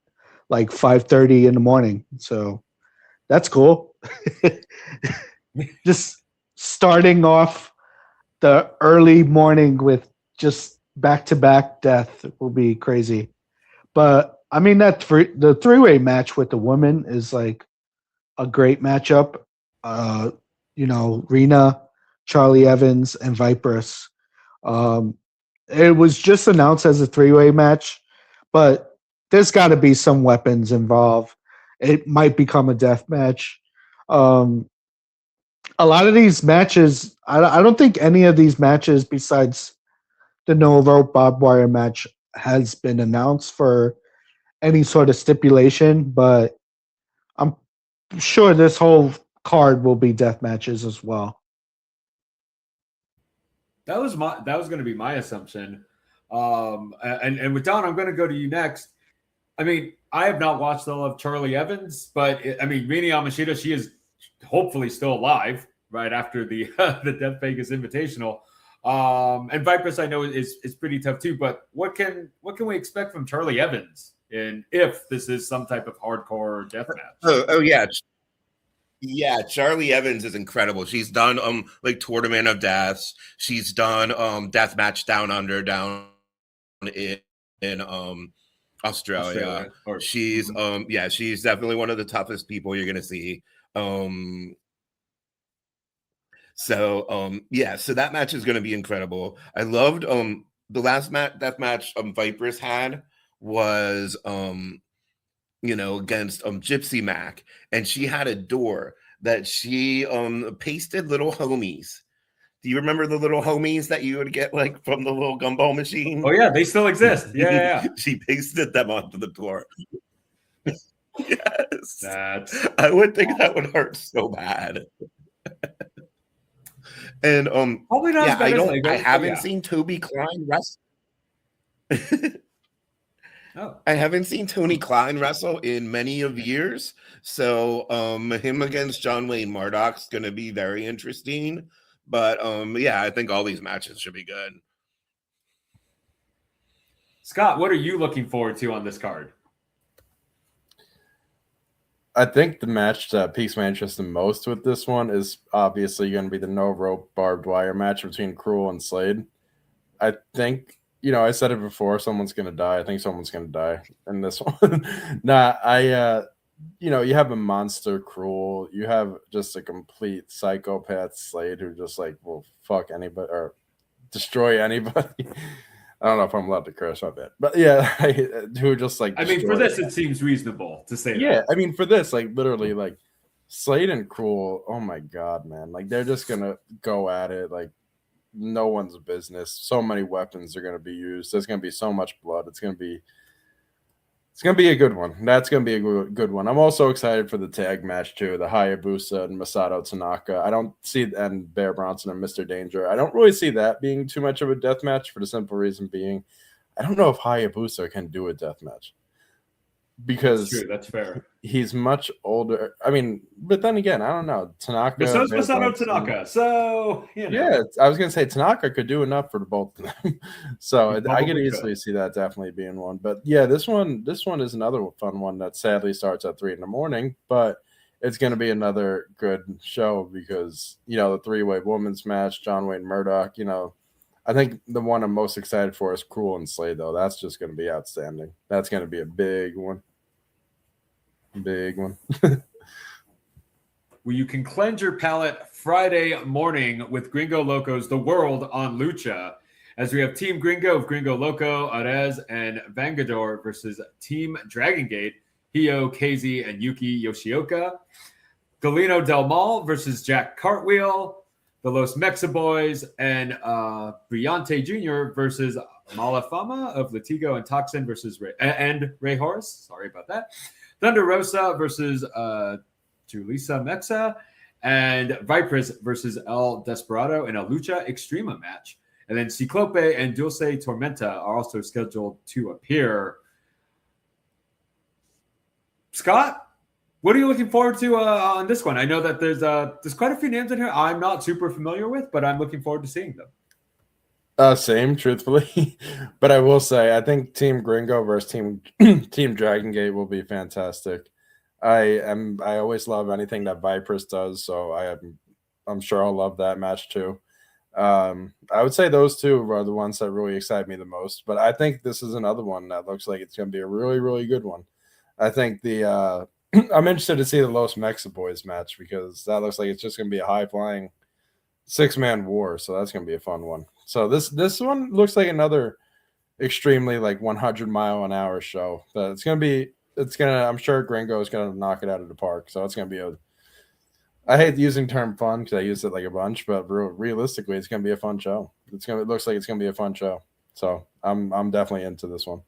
like 5:30 in the morning. So that's cool. Just starting off the early morning with just back-to-back death will be crazy. But I mean, the three-way match with the women is like a great matchup. Rena, Charlie Evans, and Viperous. It was just announced as a three-way match, but there's got to be some weapons involved. It might become a death match. A lot of these matches, I don't think any of these matches besides the no rope barbed wire match has been announced for any sort of stipulation, but I'm sure this whole card will be death matches as well. That was going to be my assumption. And with Don, I'm going to go to you next. I mean, I have not watched all of Charlie Evans, but Rini Yamashita, she is hopefully still alive right after the Death Vegas Invitational. And Viperous, I know, is pretty tough too. But what can we expect from Charlie Evans, and if this is some type of hardcore death match? Oh yeah. Yeah, Charlie Evans is incredible. She's done like Tournament of Deaths. She's done Deathmatch Down Under down in Australia. She's she's definitely one of the toughest people you're gonna see. So that match is gonna be incredible. I loved the last death match Viperous had was against Gypsy Mac, and she had a door that she pasted little homies. Do you remember the little homies that you would get like from the little gumball machine? Oh yeah, they still exist. Yeah. She pasted them onto the door. Yes. I would think that would hurt so bad. And probably not. Yeah, I haven't seen Toby Klein wrestle. I haven't seen Tony Klein wrestle in many of years. So him against John Wayne Murdoch's going to be very interesting. But I think all these matches should be good. Scott, what are you looking forward to on this card? I think the match that piques my interest the most with this one is obviously going to be the no rope barbed wire match between Cruel and Slade. I think, I said it before, someone's going to die. I think someone's going to die in this one. You have a monster Cruel. You have just a complete psychopath Slade who just will fuck anybody or destroy anybody. I don't know if I'm allowed to curse, my bad. But yeah, who just for this, it seems reasonable to say that. Yeah, for this, literally, Slade and Cruel, oh my God, man. They're just going to go at it no one's business. So many weapons are going to be used. There's going to be so much blood. It's going to be a good one. That's going to be a good one. I'm also excited for the tag match too. The Hayabusa and Masato Tanaka. I don't see, and Bear Bronson and Mr. Danger. I don't really see that being too much of a death match for the simple reason being, I don't know if Hayabusa can do a death match. Because that's true, that's fair. He's much older. But then again, I don't know. Tanaka. But so is Masato Tanaka. So, Yeah, I was going to say Tanaka could do enough for the both of them. So I could easily see that definitely being one. But yeah, this one is another fun one that sadly starts at 3 a.m. But it's going to be another good show because, the three-way women's match, John Wayne Murdoch, I think the one I'm most excited for is Cruel and Slade, though. That's just going to be outstanding. That's going to be a big one. Big one. Well, you can cleanse your palate Friday morning with Gringo Loco's The World on Lucha, as we have Team Gringo of Gringo Loco, Arez, and Vangador versus Team DragonGate, Hio, KZ, and Yuki Yoshioka. Galeno Del Mal versus Jack Cartwheel. the Los Mexa Boys, and Brillante Jr. versus Malafama of Latigo and Toxin versus Ray Horace. Sorry about that. Thunder Rosa versus Julissa Mexa, and Vipers versus El Desperado in a Lucha Extrema match. And then Ciclope and Dulce Tormenta are also scheduled to appear. Scott, what are you looking forward to on this one? I know that there's quite a few names in here I'm not super familiar with, but I'm looking forward to seeing them. Same, truthfully. But I will say, I think Team Gringo versus Team DragonGate will be fantastic. I always love anything that Vipers does, so I'm sure I'll love that match too. I would say those two are the ones that really excite me the most. But I think this is another one that looks like it's going to be a really, really good one. I think I'm interested to see the Los Mexa Boys match because that looks like it's just going to be a high-flying 6-man war. So that's going to be a fun one. So this one looks like another extremely 100-mile-an-hour show. But I'm sure Gringo is going to knock it out of the park. So it's going to be I hate using the term fun because I use it like a bunch, but realistically, it's going to be a fun show. It looks like it's going to be a fun show. So I'm definitely into this one.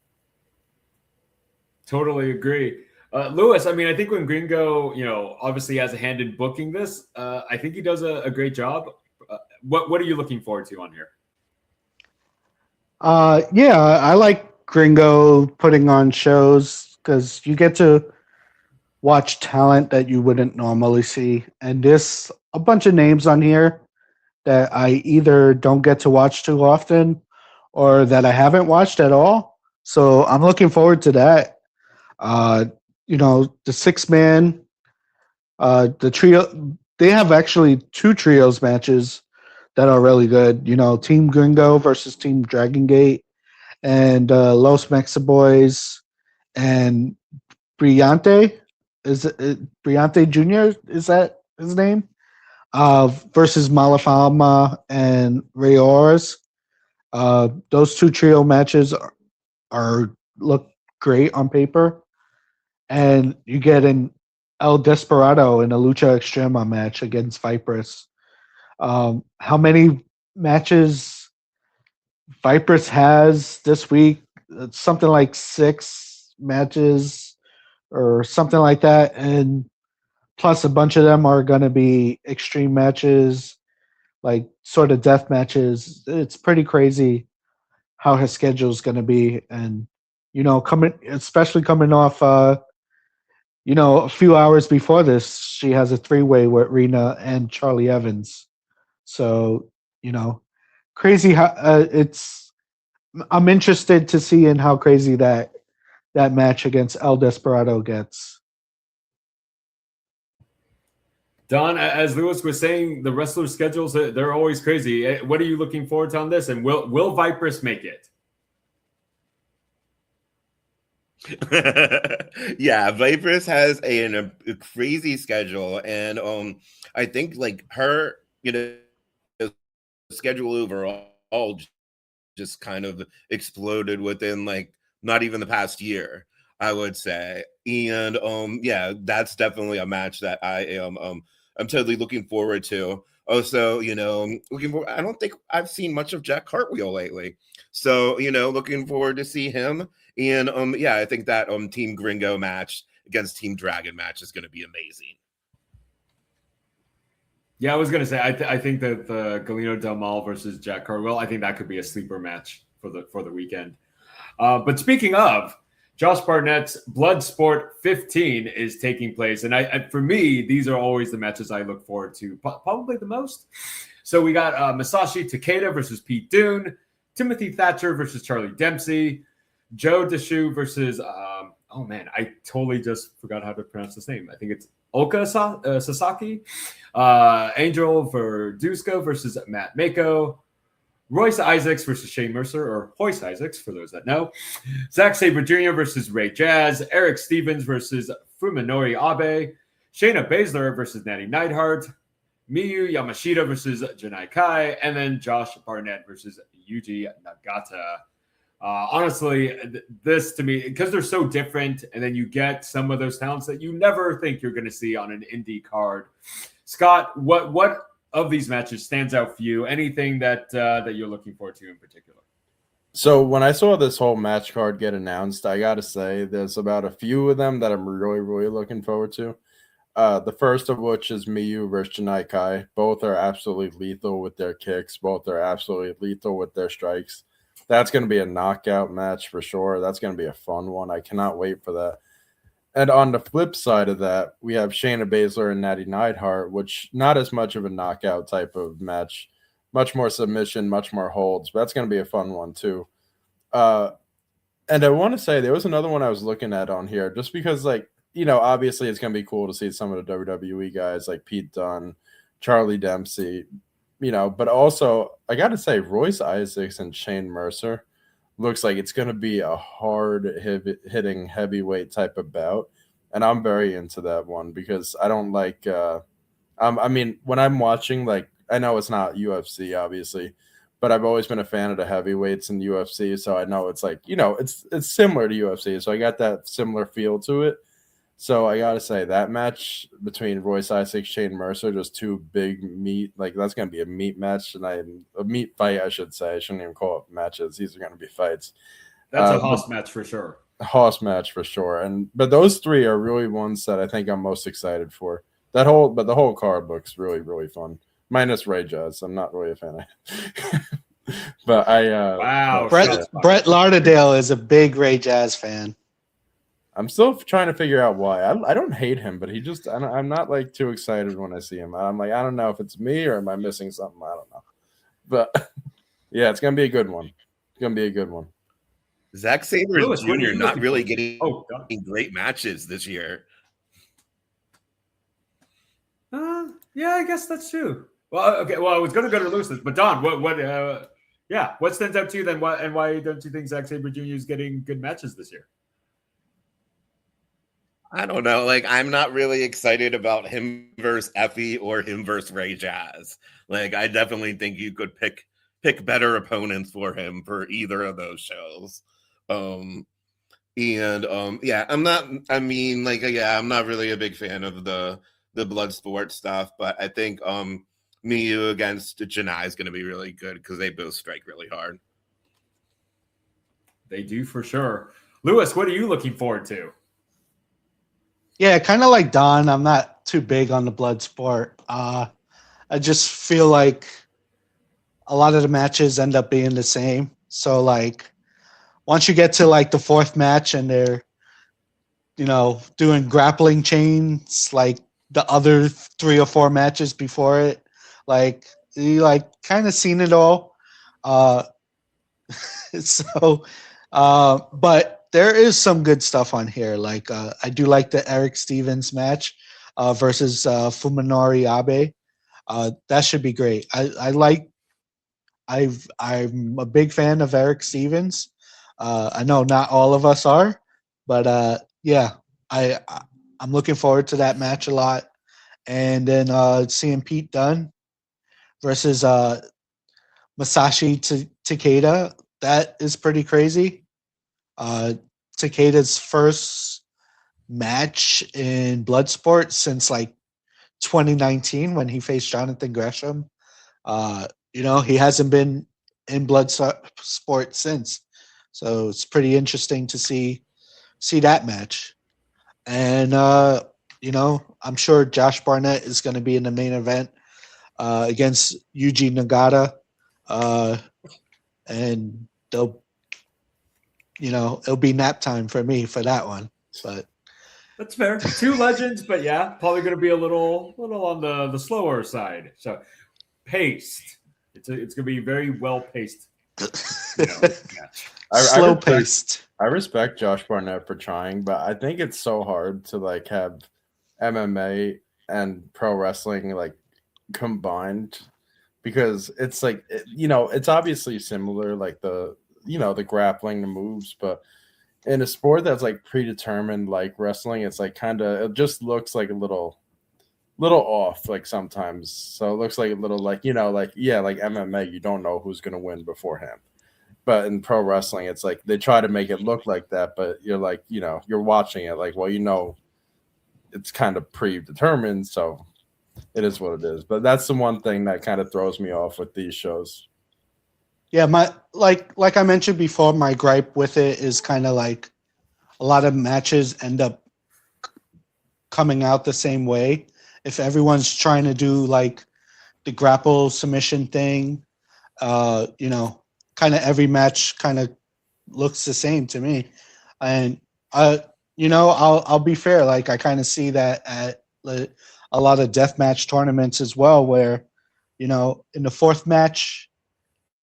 Totally agree. Lewis, I mean, I think when Gringo, obviously has a hand in booking this, I think he does a great job. What are you looking forward to on here? Yeah, I like Gringo putting on shows because you get to watch talent that you wouldn't normally see. And there's a bunch of names on here that I either don't get to watch too often or that I haven't watched at all. So I'm looking forward to that. The 6-man, the trio, they have actually 2 trios matches that are really good. Team Gringo versus Team DragonGate and Los Mexa Boys and Brillante. Is it Brillante Jr.? Is that his name? Versus Malafama and Rayores. Those 2 trio matches are look great on paper. And you get an El Desperado in a Lucha Extrema match against Vipers. How many matches Vipers has this week? It's something like 6 matches or something like that. And plus a bunch of them are going to be extreme matches, like sort of death matches. It's pretty crazy how his schedule is going to be. And, especially coming off, a few hours before this, she has a 3-way with Rena and Charlie Evans. So, crazy how I'm interested to see in how crazy that match against El Desperado gets. Don, as Lewis was saying, the wrestler schedules, they're always crazy. What are you looking forward to on this? And will Vipers make it? Yeah, Vipers has a crazy schedule, and I think her schedule overall just kind of exploded within not even the past year, I would say. And yeah, that's definitely a match that I am I'm totally looking forward to. Also, looking forward, I don't think I've seen much of Jack Cartwheel lately, so looking forward to see him. And yeah, I think that Team Gringo match against Team Dragon match is going to be amazing. Yeah, I was going to say I think that the Galeno Del Mal versus Jack Cartwheel, I think that could be a sleeper match for the weekend. But speaking of, Josh Barnett's Bloodsport 15 is taking place, and for me, these are always the matches I look forward to probably the most. So we got Masashi Takeda versus Pete Dunne, Timothy Thatcher versus Charlie Dempsey, Joe Deshu versus I totally just forgot how to pronounce his name. I think it's Oka Sasaki, Angel Verduzco versus Matt Mako, Royce Isaacs versus Shane Mercer, or Hoyce Isaacs for those that know, Zack Sabre Jr. versus Ray Jazz, Eric Stevens versus Fuminori Abe, Shayna Baszler versus Natty Neidhart, Miyu Yamashita versus Janai Kai, and then Josh Barnett versus Yuji Nagata. Honestly, this to me, because they're so different, and then you get some of those talents that you never think you're going to see on an indie card. Scott, what of these matches stands out for you? Anything that you're looking forward to in particular? So when I saw this whole match card get announced, I got to say there's about a few of them that I'm really, really looking forward to. The first of which is Miyu versus Janai Kai. Both are absolutely lethal with their kicks. Both are absolutely lethal with their strikes. That's going to be a knockout match for sure. That's going to be a fun one. I cannot wait for that. And on the flip side of that, we have Shayna Baszler and Natty Neidhart, which not as much of a knockout type of match. Much more submission, much more holds. But that's going to be a fun one, too. And I want to say there was another one I was looking at on here just because, like, you know, obviously it's going to be cool to see some of the WWE guys like Pete Dunne, Charlie Dempsey, you know, but also I got to say Royce Isaacs and Shane Mercer looks like it's going to be a hard hitting heavyweight type of bout. And I'm very into that one because I don't like, I mean, when I'm watching, like, I know it's not UFC, obviously, but I've always been a fan of the heavyweights in UFC. So I know it's like, you know, it's similar to UFC. So I got that similar feel to it. So I got to say that match between Royce Isaacs, Shane Mercer, just two big meat, like that's going to be a meat match tonight. A meat fight, I should say. I shouldn't even call it matches. These are going to be fights. That's a Hoss match for sure. A Hoss match for sure. But those three are really ones that I think I'm most excited for. But the whole card looks really, really fun. Minus Ray Jazz. I'm not really a fan of but wow. Brett Lauderdale is a big Ray Jazz fan. I'm still trying to figure out why. I don't hate him, but I'm not like too excited when I see him. I'm like, I don't know if it's me or am I missing something? I don't know. But yeah, it's gonna be a good one. It's gonna be a good one. Zack Sabre Jr. not really getting great matches this year. Yeah, I guess that's true. Well, okay. Well, I was going to go to Lewis, but Don, what stands out to you then? Why don't you think Zack Sabre Jr. is getting good matches this year? I don't know. Like, I'm not really excited about him versus EFFY or him versus Ray Jazz. Like, I definitely think you could pick better opponents for him for either of those shows. Yeah, I'm not. I mean, like, yeah, I'm not really a big fan of the Bloodsport stuff, but I think Miyu against Janai is going to be really good because they both strike really hard. They do for sure. Lewis, what are you looking forward to? Yeah, kind of like Don. I'm not too big on the Bloodsport. I just feel like a lot of the matches end up being the same. So, like, once you get to like the fourth match and they're, you know, doing grappling chains like the other 3 or 4 matches before it, like you like kind of seen it all. But there is some good stuff on here. Like I do like the Eric Stevens match versus Fuminori Abe. That should be great. I'm a big fan of Eric Stevens. I know not all of us are, but yeah, I'm looking forward to that match a lot. And then seeing Pete Dunne versus Masashi Takeda, that is pretty crazy. Takeda's first match in Bloodsport since like 2019 when he faced Jonathan Gresham. You know, he hasn't been in Bloodsport since. So it's pretty interesting to see that match. And, you know, I'm sure Josh Barnett is going to be in the main event against Yuji Nagata. And they'll, you know, it'll be nap time for me for that one. But that's fair. 2 legends, but yeah, probably going to be a little on the slower side. So paced. It's going to be very well paced. You know, match. Slow paced. I respect Josh Barnett for trying, but I think it's so hard to like have MMA and pro wrestling like combined because it's like, you know, it's obviously similar, like the, you know, the grappling, the moves, but in a sport that's like predetermined like wrestling, it's like kind of, it just looks like a little off like sometimes. So it looks like a little like, you know, like, yeah, like MMA, you don't know who's going to win beforehand. But in pro wrestling, it's like they try to make it look like that, but you're like, you know, you're watching it like, well, you know, it's kind of predetermined. So it is what it is. But that's the one thing that kind of throws me off with these shows. Yeah, my like I mentioned before, my gripe with it is kind of like a lot of matches end up coming out the same way. If everyone's trying to do like the grapple submission thing, kind of every match kind of looks the same to me. And I'll be fair. Like I kind of see that at a lot of deathmatch tournaments as well, where in the fourth match,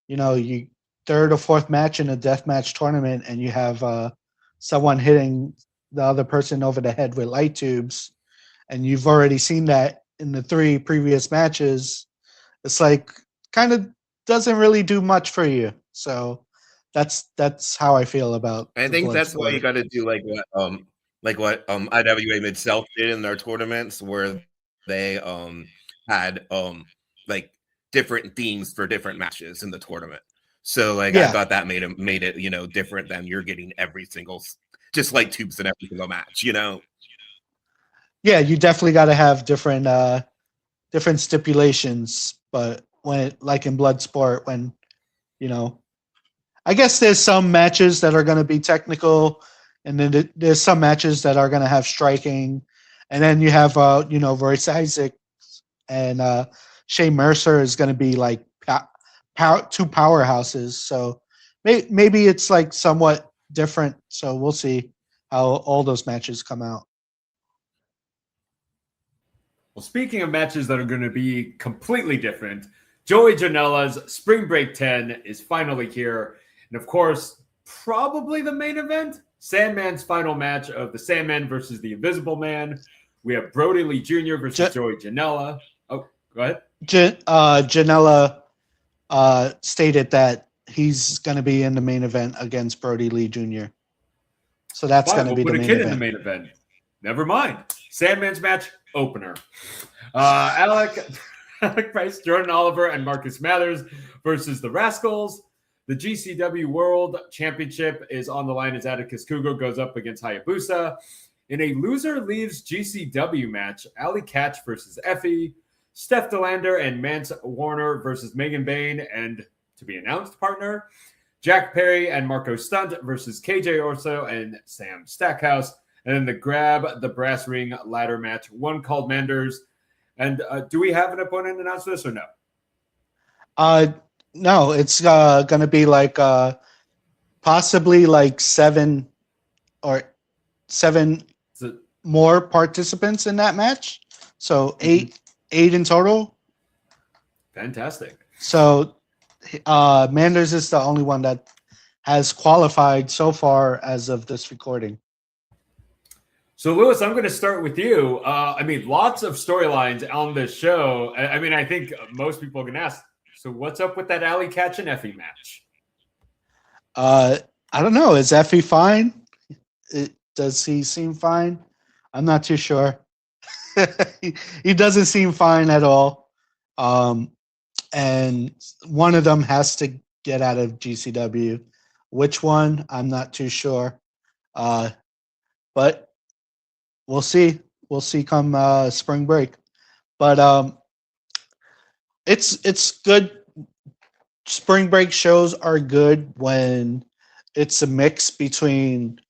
you third or fourth match in a deathmatch tournament, and you have someone hitting the other person over the head with light tubes, and you've already seen that in the 3 previous matches. It's like kind of doesn't really do much for you. So that's how I feel about. I think that's why you got to do like what IWA Mid South did in their tournaments, where they had like different themes for different matches in the tournament. So like I thought that made it different than you're getting every single just like tubes in every single match. Yeah, you definitely got to have different stipulations, but when like in Bloodsport, when I guess there's some matches that are going to be technical, and then there's some matches that are going to have striking, and then you have Royce Isaac and Shea Mercer is going to be like two powerhouses. So maybe it's like somewhat different. So we'll see how all those matches come out. Well, speaking of matches that are going to be completely different, Joey Janela's Spring Break 10 is finally here. And of course, probably the main event, Sandman's final match of the Sandman versus the Invisible Man. We have Brody Lee Jr. versus Joey Janela. Oh, go ahead. Janela stated that he's going to be in the main event against Brody Lee Jr. So that's going to be the main event. In the main event. Never mind. Sandman's match opener. Alec Price, Jordan Oliver, and Marcus Mathers versus the Rascals. The GCW World Championship is on the line as Atticus Kugo goes up against Hayabusa. In a loser leaves GCW match, Ali Catch versus EFFY, Steph DeLander and Mance Warner versus Megan Bain, and to be announced partner, Jack Perry and Marco Stunt versus KJ Orso and Sam Stackhouse. And then the Grab the Brass Ring ladder match, one called Manders. And do we have an opponent announced for this or no? No, it's going to be like possibly like seven more participants in that match. So eight in total. Fantastic. So Manders is the only one that has qualified so far as of this recording. So, Lewis, I'm going to start with you. Lots of storylines on this show. I think most people are going to ask, so what's up with that Ali Catch and EFFY match? I don't know. Is EFFY fine? Does he seem fine? I'm not too sure. He doesn't seem fine at all. And one of them has to get out of GCW. Which one? I'm not too sure. But we'll see. We'll see come spring break. But it's good. Spring break shows are good when it's a mix between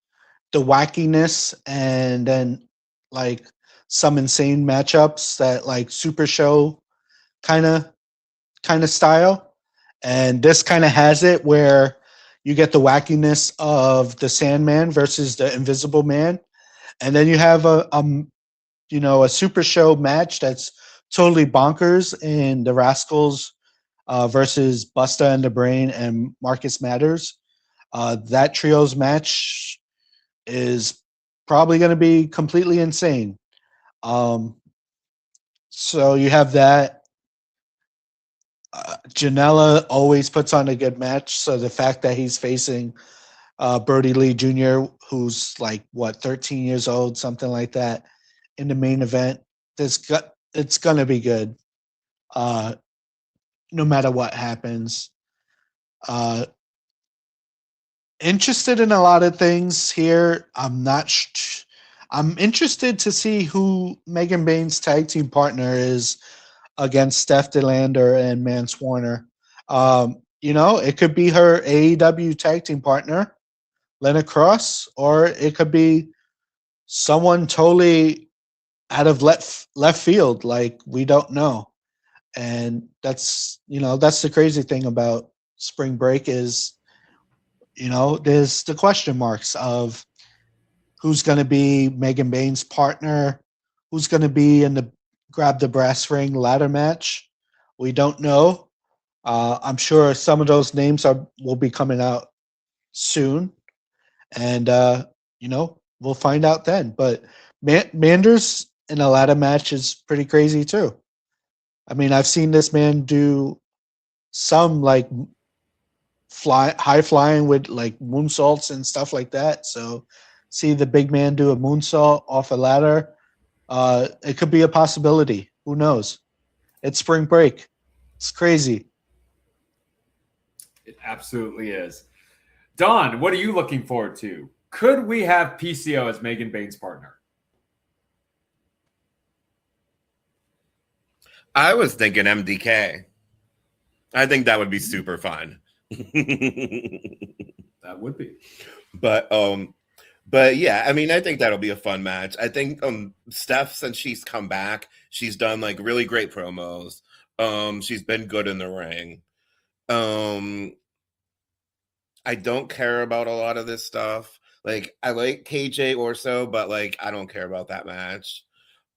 the wackiness and then like some insane matchups that like Supershow kind of style. And this kind of has it where you get the wackiness of the Sandman versus the Invisible Man. And then you have a Supershow match that's totally bonkers in the Rascals versus Busta and the Brain and Marcus Mathers. That trios match is probably going to be completely insane. So you have that. Janela always puts on a good match. So the fact that he's facing Brody Lee Jr., who's like, 13 years old, something like that, in the main event, it's going to be good. No matter what happens. Interested in a lot of things here. I'm not I'm interested to see who Megan Bain's tag team partner is against Steph DeLander and Mance Warner. It could be her AEW tag team partner, Lena Cross, or it could be someone totally out of left field, like we don't know. And that's the crazy thing about spring break is, there's the question marks of who's going to be Megan Bain's partner, who's going to be in the grab the brass ring ladder match. We don't know. I'm sure some of those names will be coming out soon, and we'll find out then. But Manders in a ladder match is pretty crazy too. I mean, I've seen this man do some like high flying with like moonsaults and stuff like that. So see the big man do a moonsault off a ladder. It could be a possibility. Who knows? It's spring break. It's crazy. It absolutely is. Don, what are you looking forward to? Could we have PCO as Megan Bain's partner? I was thinking MDK. I think that would be super fun. That would be. But yeah, I mean, I think that'll be a fun match. I think Steph, since she's come back, she's done like really great promos. She's been good in the ring. I don't care about a lot of this stuff. Like, I like KJ Orso, but like I don't care about that match.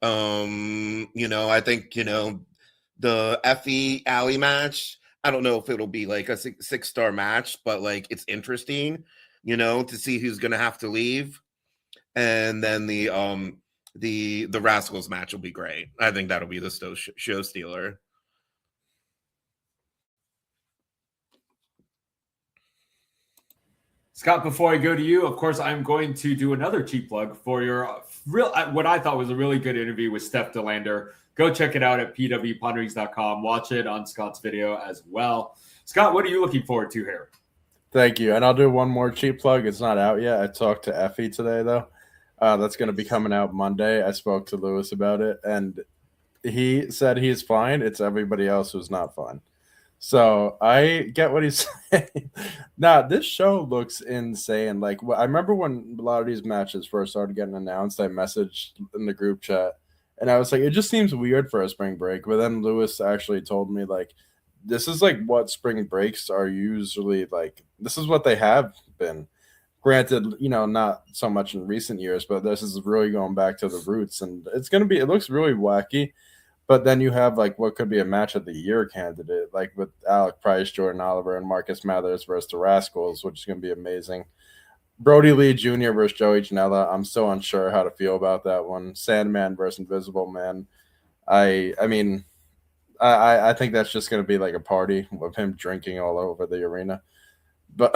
I think the EFFY Alley match, I don't know if it'll be like a 6-star match, but like it's interesting, to see who's gonna have to leave. And then the Rascals match will be great. I think that'll be the show stealer. Scott, before I go to you, of course, I'm going to do another cheap plug for your what I thought was a really good interview with Steph DeLander. Go check it out at pwponderings.com. Watch it on Scott's video as well. Scott, what are you looking forward to here? Thank you. And I'll do one more cheap plug. It's not out yet. I talked to EFFY today, though. That's going to be coming out Monday. I spoke to Lewis about it, and he said he's fine. It's everybody else who's not fine. So I get what he's saying. Nah, this show looks insane. Like, I remember when a lot of these matches first started getting announced, I messaged in the group chat, and I was like, it just seems weird for a spring break. But then Lewis actually told me, like, this is like what spring breaks are usually like. This is what they have been. Granted, not so much in recent years, but this is really going back to the roots, and it looks really wacky. But then you have like what could be a match of the year candidate, like with Alec Price, Jordan Oliver, and Marcus Mathers versus the Rascals, which is going to be amazing. Brody Lee Jr. versus Joey Janela. I'm still unsure how to feel about that one. Sandman versus Invisible Man. I think that's just going to be like a party with him drinking all over the arena. But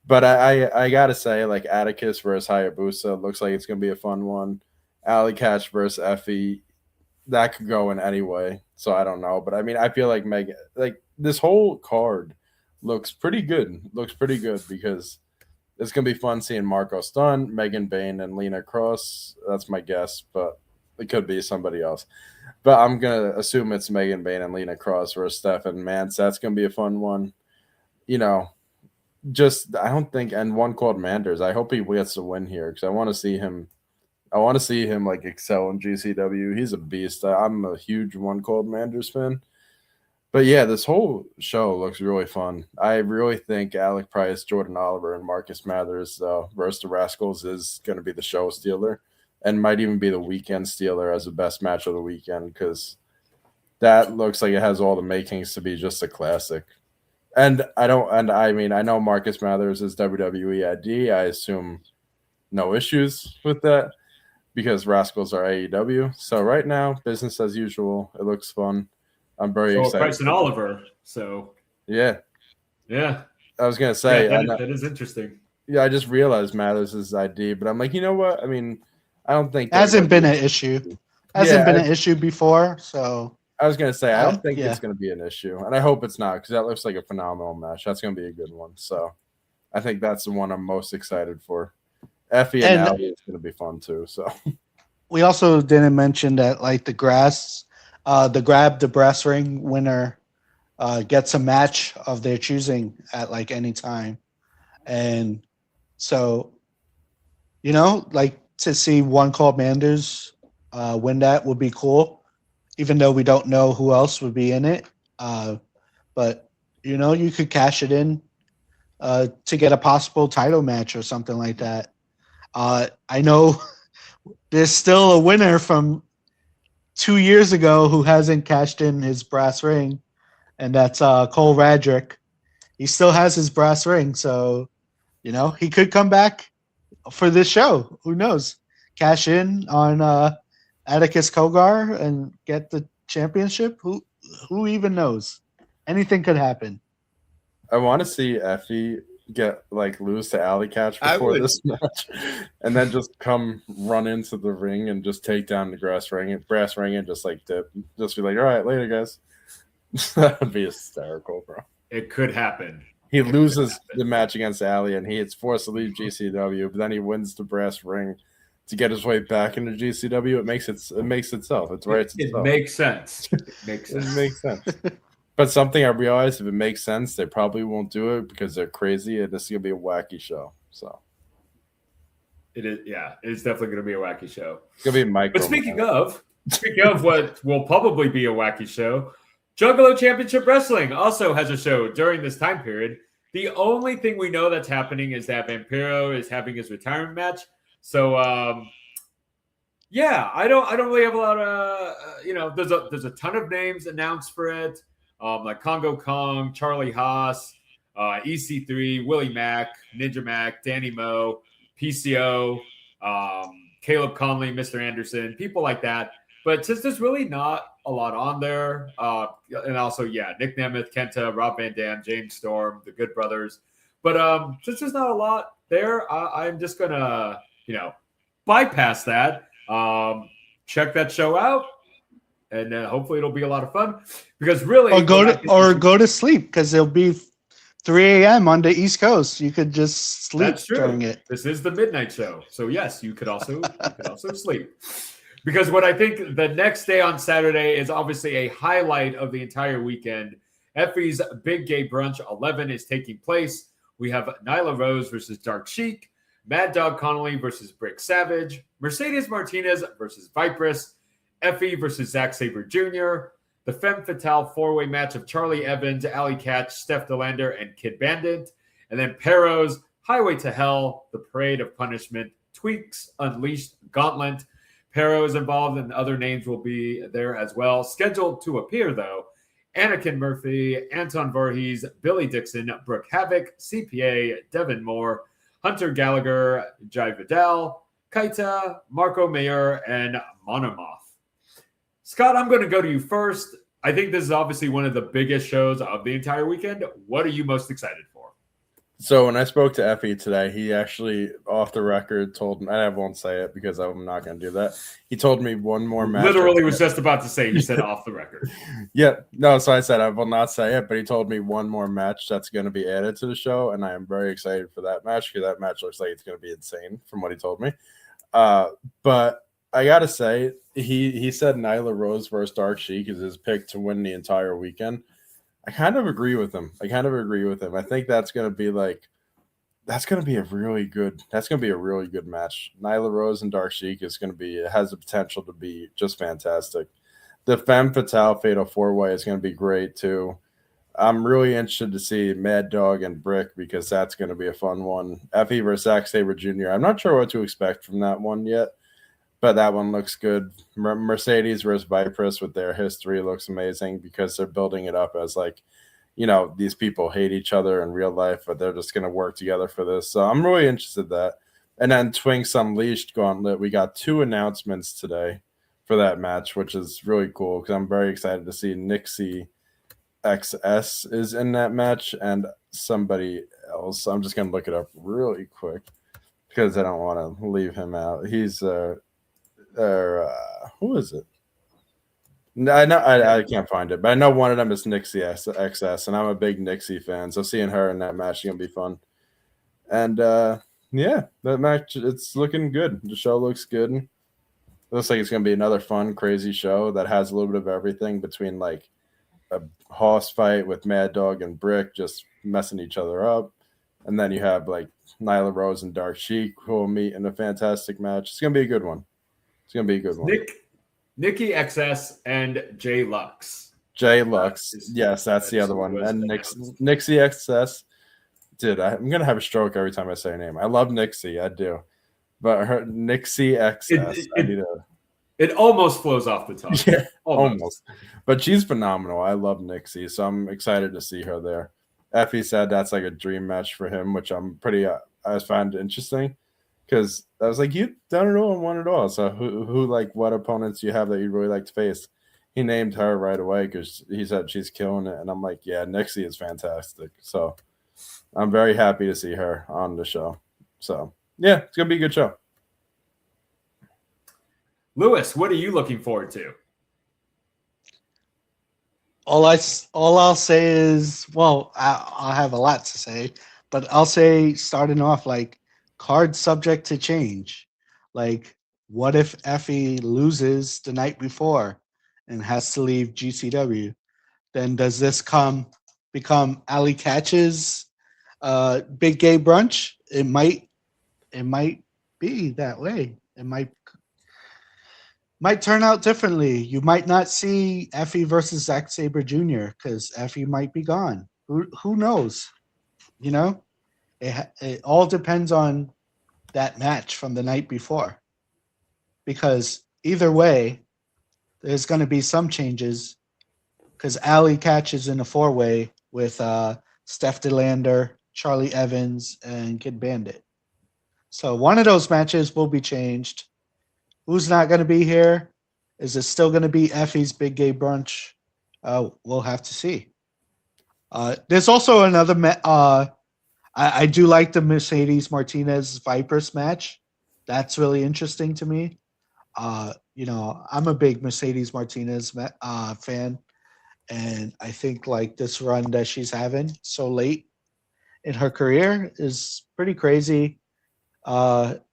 I gotta say, like, Atticus versus Hayabusa looks like it's going to be a fun one. Alley Catch versus EFFY. That could go in any way, so I don't know. But I mean, I feel like this whole card looks pretty good. Because it's gonna be fun seeing Marco Stunt, Megan Bain, and Lena Cross. That's my guess, but it could be somebody else. But I'm gonna assume it's Megan Bain and Lena Cross versus Steph and Mance. That's gonna be a fun one. I don't think, and one called Manders. I hope he gets to win here because I want to see him. Like excel in GCW. He's a beast. I'm a huge one called Manders fan. But yeah, this whole show looks really fun. I really think Alec Price, Jordan Oliver, and Marcus Mathers versus the Rascals is going to be the show stealer, and might even be the weekend stealer as the best match of the weekend because that looks like it has all the makings to be just a classic. And I know Marcus Mathers is WWE ID. I assume no issues with that, because Rascals are AEW. So right now, business as usual. It looks fun. I'm very excited. Price and Oliver. So yeah. I was gonna say that is interesting. Yeah, I just realized Mathers is ID, but I'm like, you know what? I mean, I don't think hasn't been an issue. Hasn't been an issue before. So I was gonna say I don't think it's gonna be an issue, and I hope it's not because that looks like a phenomenal match. That's gonna be a good one. So I think that's the one I'm most excited for. Effie and Allie is going to be fun too. So we also didn't mention that like the grab the brass ring winner gets a match of their choosing at like any time. And so, like to see One Call Manders win that would be cool, even though we don't know who else would be in it. But, you could cash it in to get a possible title match or something like that. I know there's still a winner from 2 years ago who hasn't cashed in his brass ring, and that's Cole Radrick. He still has his brass ring, so he could come back for this show. Who knows? Cash in on Atticus Kogar and get the championship. Who even knows? Anything could happen. I want to see Effie lose to Alley Catch before this match, and then just come run into the ring and just take down the brass ring and just dip. Just be like, all right, later, guys. That would be hysterical, bro. It could happen. He loses the match against Alley, and he is forced to leave GCW, but then he wins the brass ring to get his way back into GCW. It makes itself. It's right. It makes sense. It makes sense. But something I realized, if it makes sense, they probably won't do it because they're crazy, and this is gonna be a wacky show. So it is. Yeah, it's definitely gonna be a wacky show. It's gonna be micro. But speaking of what will probably be a wacky show, Juggalo Championship Wrestling also has a show during this time period. The only thing we know that's happening is that Vampiro is having his retirement match. So, I don't really have a lot of, there's a ton of names announced for it. Like Congo Kong, Charlie Haas, EC3, Willie Mack, Ninja Mac, Danny Moe, PCO, Caleb Conley, Mr. Anderson, people like that. But since there's really not a lot on there, and also, Nick Nemeth, Kenta, Rob Van Dam, James Storm, the Good Brothers. But since there's not a lot there, I'm just going to, bypass that, check that show out, and hopefully it'll be a lot of fun. Because really... Or go to sleep, because it'll be 3 a.m. on the East Coast. You could just sleep during it. This is the midnight show. So, yes, you could also sleep. Because what I think the next day on Saturday is obviously a highlight of the entire weekend. EFFY's Big Gay Brunch 11 is taking place. We have Nyla Rose versus Dark Sheik, Mad Dog Connolly versus Brick Savage, Mercedes Martinez versus Vipress, EFFY versus Zack Sabre Jr., the Femme Fatale four-way match of Charlie Evans, Alley Catch, Steph Delander, and Kid Bandit, and then Perro's Highway to Hell, The Parade of Punishment, Tweaks, Unleashed, Gauntlet. Perro is involved, and other names will be there as well. Scheduled to appear, though, Anakin Murphy, Anton Voorhees, Billy Dixon, Brooke Havoc, CPA, Devin Moore, Hunter Gallagher, Jai Vidal, Kaita, Marco Mayer, and Monomoth. Scott, I'm going to go to you first. I think this is obviously one of the biggest shows of the entire weekend. What are you most excited for? So when I spoke to EFFY today, he actually, off the record, told me, I won't say it because I'm not going to do that. He told me one more match. Literally was just about to say, he said off the record. Yeah, no, so I said I will not say it, but he told me one more match that's going to be added to the show, and I am very excited for that match because that match looks like it's going to be insane from what he told me. But I got to say, he said Nyla Rose versus Dark Sheik is his pick to win the entire weekend. I kind of agree with him. I think that's going to be a really good match. Nyla Rose and Dark Sheik has the potential to be just fantastic. The Femme Fatale Fatal 4-Way is going to be great too. I'm really interested to see Mad Dog and Brick because that's going to be a fun one. Effie versus Zack Sabre Jr. I'm not sure what to expect from that one yet, but that one looks good. Mercedes versus Vipress with their history looks amazing because they're building it up as these people hate each other in real life, but they're just going to work together for this. So I'm really interested in that. And then Twinks Unleashed Gauntlet, we got 2 announcements today for that match, which is really cool because I'm very excited to see Nixie XS is in that match and somebody else. I'm just going to look it up really quick because I don't want to leave him out. He's who is it? I know I can't find it, but I know one of them is Nixie XS, and I'm a big Nixie fan, so seeing her in that match is gonna be fun. And Yeah, that match, it's looking good. The show looks good. It looks like it's going to be another fun, crazy show that has a little bit of everything between like a hoss fight with Mad Dog and Brick just messing each other up. And then you have like Nyla Rose and Dark Sheik who will meet in a fantastic match. It's going to be a good one. It's going to be a good one. Nikki XS and J Lux. J Lux. Yes, that's the other one. And Nixie XS. Dude, I'm going to have a stroke every time I say her name. I love Nixie. I do. But her Nixie XS, it almost flows off the tongue. Yeah, almost. But she's phenomenal. I love Nixie, so I'm excited to see her there. Effy said that's like a dream match for him, which I find interesting because I was like, you've done it all and won it all. So who like what opponents you have that you'd really like to face? He named her right away because he said she's killing it, and I'm like, yeah, Nixie is fantastic. So I'm very happy to see her on the show. So yeah, it's gonna be a good show. Lewis, what are you looking forward to? All I'll say is, well, I'll have a lot to say, but I'll say starting off like card subject to change. Like, what if Effy loses the night before and has to leave GCW? Then does this become Ali Catch's big gay brunch? It might be that way. It might turn out differently. You might not see Effy versus Zack Sabre Jr. because Effy might be gone. Who knows? You know, it all depends on that match from the night before. Because either way, there's going to be some changes. Because Ali catches in a 4-way with Steph DeLander, Charlie Evans, and Kid Bandit. So one of those matches will be changed. Who's not going to be here? Is it still going to be Effy's Big Gay Brunch? We'll have to see. There's also another I do like the Mercedes Martinez Vipers match. That's really interesting to me. I'm a big Mercedes Martinez fan, and I think like this run that she's having so late in her career is pretty crazy. That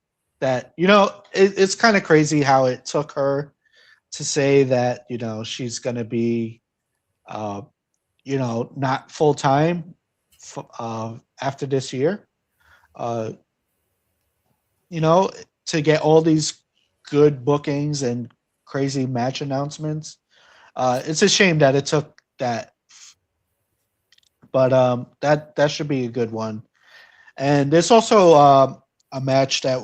it's kind of crazy how it took her to say that she's going to be not full time after this year. To get all these good bookings and crazy match announcements. It's a shame that it took that, but that should be a good one. And there's also a match that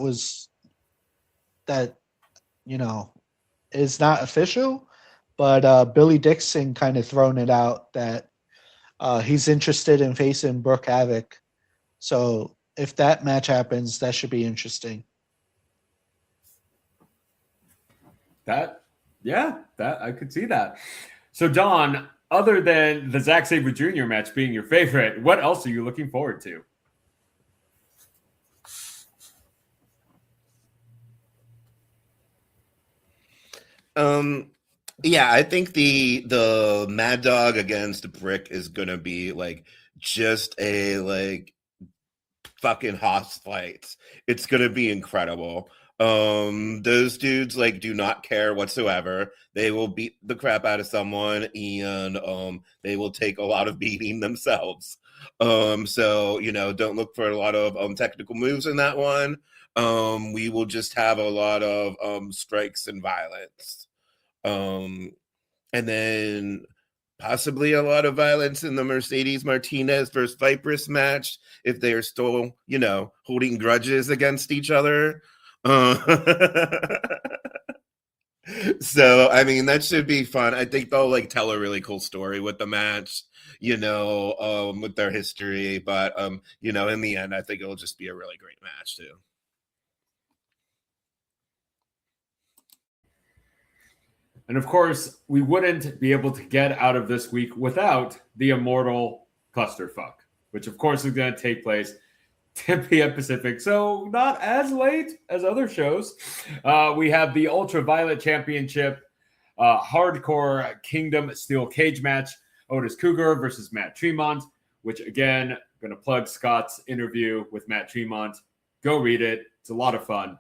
is not official, but Billy Dixon kind of thrown it out that he's interested in facing Brooke Havoc. So if that match happens, that should be interesting. That I could see that. So Don, other than the Zack Sabre Jr. match being your favorite, what else are you looking forward to? Yeah, I think the Mad Dog against Brick is gonna be like just a like fucking hoss fight. It's gonna be incredible. Those dudes like do not care whatsoever. They will beat the crap out of someone, and they will take a lot of beating themselves. So don't look for a lot of technical moves in that one. We will just have a lot of strikes and violence. And then possibly a lot of violence in the Mercedes Martinez versus Vipers match if they are still, holding grudges against each other. So, I mean, that should be fun. I think they'll like tell a really cool story with the match, with their history. But, in the end, I think it'll just be a really great match too. And of course, we wouldn't be able to get out of this week without the Immortal Clusterfuck, which of course is going to take place 10 p.m. Pacific, so not as late as other shows. We have the Ultraviolet Championship Hardcore Kingdom Steel Cage match, Otis Cougar versus Matt Tremont, which again, going to plug Scott's interview with Matt Tremont. Go read it. It's a lot of fun.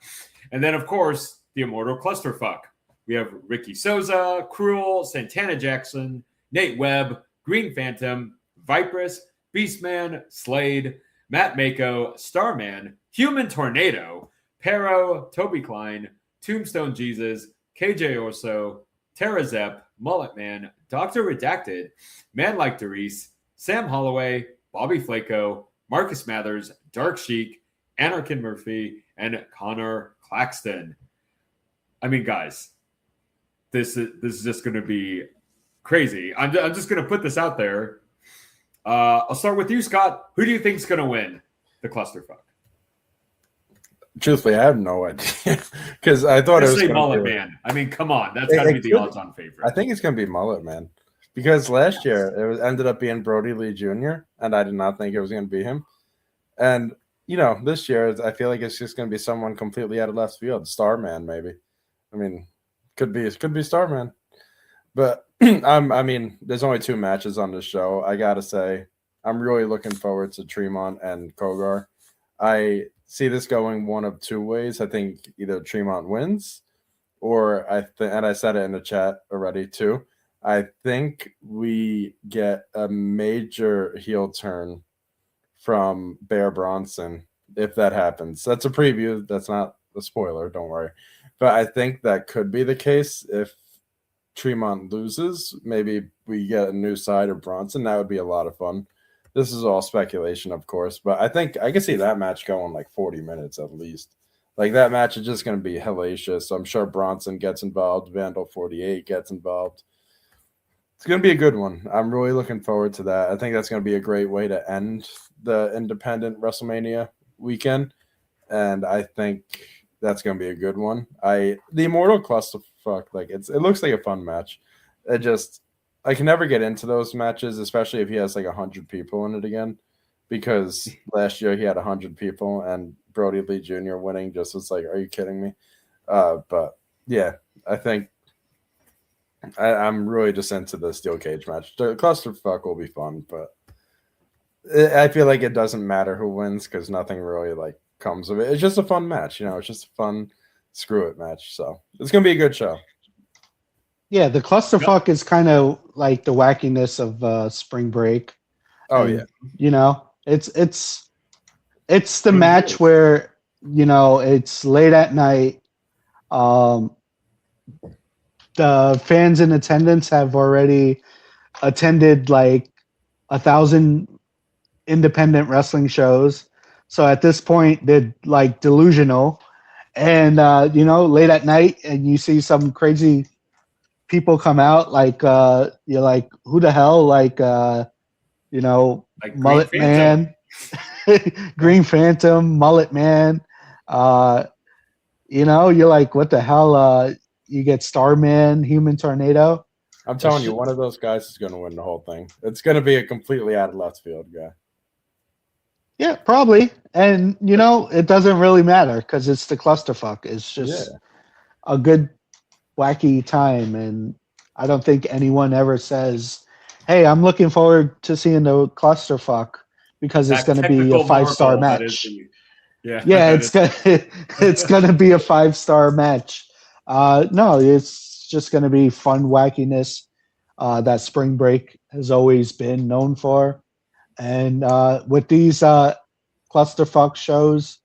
And then, of course, the Immortal Clusterfuck. We have Ricky Souza, Cruel, Santana Jackson, Nate Webb, Green Phantom, Vipress, Beastman, Slade, Matt Mako, Starman, Human Tornado, Pero, Toby Klein, Tombstone Jesus, KJ Orso, Tara Zepp, Mullet Man, Dr. Redacted, Man Like Doris, Sam Holloway, Bobby Flaco, Marcus Mathers, Dark Sheik, Anarchin Murphy, and Connor Claxton. I mean, guys, this is just going to be crazy. I'm just going to put this out there. I'll start with you, Scott. Who do you think is going to win the clusterfuck? Truthfully, I have no idea because I thought it was say Mullet be... Man. I mean, come on, that's got to be the odds-on favorite. I think it's going to be Mullet Man because last year ended up being Brody Lee Jr. and I did not think it was going to be him. And this year I feel like it's just going to be someone completely out of left field. Starman, maybe. I mean, could be Starman, but I mean, there's only 2 matches on this show. I gotta say, I'm really looking forward to Tremont and Kogar. I see this going one of 2 ways. I think either Tremont wins, or and I said it in the chat already too. I think we get a major heel turn from Bear Bronson if that happens. That's a preview. That's not a spoiler. Don't worry. But I think that could be the case if Tremont loses. Maybe we get a new side of Bronson. That would be a lot of fun. This is all speculation, of course, but I think I can see that match going like 40 minutes at least. Like that match is just going to be hellacious. I'm sure Bronson gets involved. Vandal 48 gets involved. It's going to be a good one. I'm really looking forward to that. I think that's going to be a great way to end the independent WrestleMania weekend, and I think that's going to be a good one. The Immortal Clusterfuck, it looks like a fun match. I can never get into those matches, especially if he has like 100 people in it again, because last year he had 100 people and Brody Lee Jr. winning just was like, are you kidding me? But yeah, I think I'm really just into the steel cage match. The Clusterfuck will be fun, but I feel like it doesn't matter who wins because nothing really comes of it. It's just a fun match, it's just a fun screw it match. So it's gonna be a good show. Yeah, the clusterfuck is kind of like the wackiness of Spring Break. Oh, and, it's the match where it's late at night. The fans in attendance have already attended 1,000 independent wrestling shows. So at this point, they're delusional, and late at night, and you see some crazy people come out. You're like, who the hell? Mullet Man, Green Phantom, Mullet Man. You're like, what the hell? You get Starman, Human Tornado. I'm telling you, one of those guys is going to win the whole thing. It's going to be a completely out of left field guy. Yeah, probably. And, it doesn't really matter because it's the clusterfuck. It's just a good, wacky time. And I don't think anyone ever says, hey, I'm looking forward to seeing the clusterfuck because it's going to be a 5-star match. It's going to be a 5-star match. No, it's just going to be fun wackiness that Spring Break has always been known for. And with these clusterfuck shows,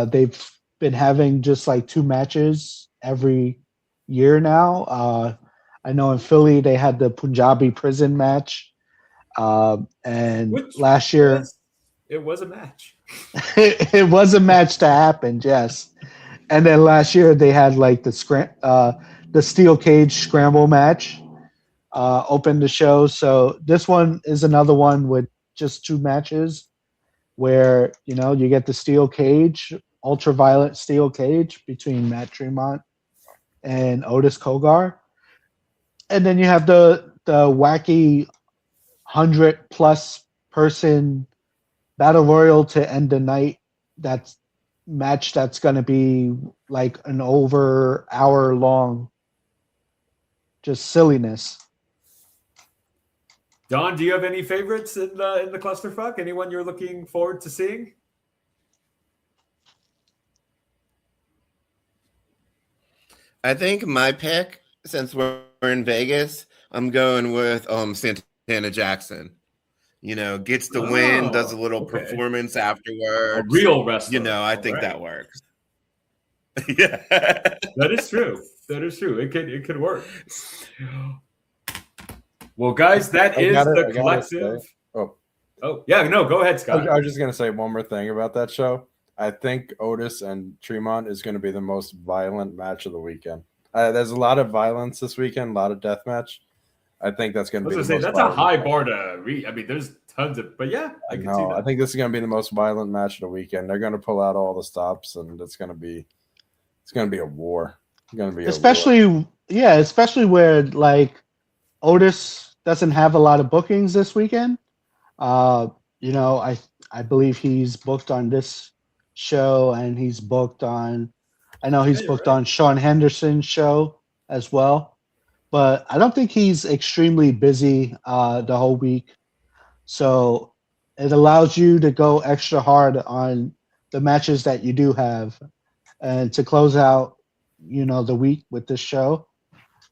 they've been having just 2 matches every year now. I know in Philly they had the Punjabi prison match, and last year it was a match. It was a match that happened, yes. And then last year they had the steel cage scramble match opened the show. So this one is another one with just 2 matches where you get the steel cage, ultraviolet steel cage between Matt Tremont and Otis Kogar, and then you have the wacky 100+ person battle royal to end the night. That's match that's going to be an over hour long just silliness. Don, do you have any favorites in the clusterfuck? Anyone you're looking forward to seeing? I think my pick, since we're in Vegas, I'm going with Santana Jackson. Gets the win, does a little okay. performance A afterwards. real wrestler. I think that works. Yeah. That is true. That is true. It could work. Well, guys, that is the collective. Oh, yeah, no, go ahead, Scott. I was just gonna say one more thing about that show. I think Otis and Tremont is going to be the most violent match of the weekend. There's a lot of violence this weekend, a lot of death match. I think that's going to be. That's a high bar to reach. I mean, there's tons of, but yeah, I can see that. I think this is going to be the most violent match of the weekend. They're going to pull out all the stops, and it's going to be a war. It's going to be especially where like Otis doesn't have a lot of bookings this weekend. I believe he's booked on this show, and he's booked on. I know he's booked on Sean Henderson's show as well, but I don't think he's extremely busy the whole week. So it allows you to go extra hard on the matches that you do have, and to close out, the week with this show.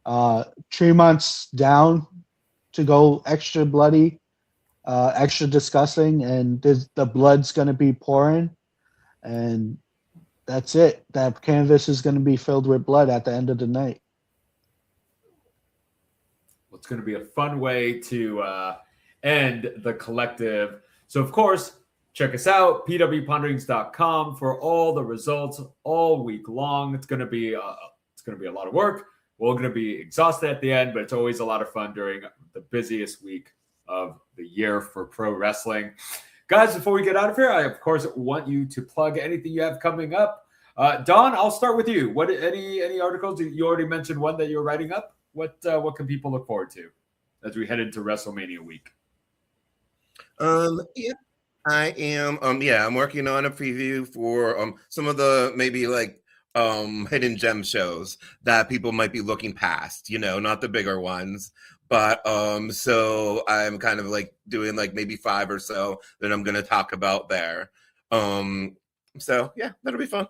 Tremont's down to go extra bloody, extra disgusting, and the blood's going to be pouring. And that's it. That canvas is going to be filled with blood at the end of the night. Well, it's going to be a fun way to end the collective. So, of course, check us out, pwponderings.com, for all the results all week long. It's going to be a lot of work. We're going to be exhausted at the end, but it's always a lot of fun during the busiest week of the year for pro wrestling. Guys, before we get out of here, I, of course, want you to plug anything you have coming up. Don, I'll start with you. What any articles? You already mentioned one that you're writing up. What can people look forward to as we head into WrestleMania week? Yeah, I am. I'm working on a preview for some of the maybe like hidden gem shows that people might be looking past. Not the bigger ones. But so I'm kind of like doing like maybe 5 or so that I'm going to talk about there. So yeah, that'll be fun.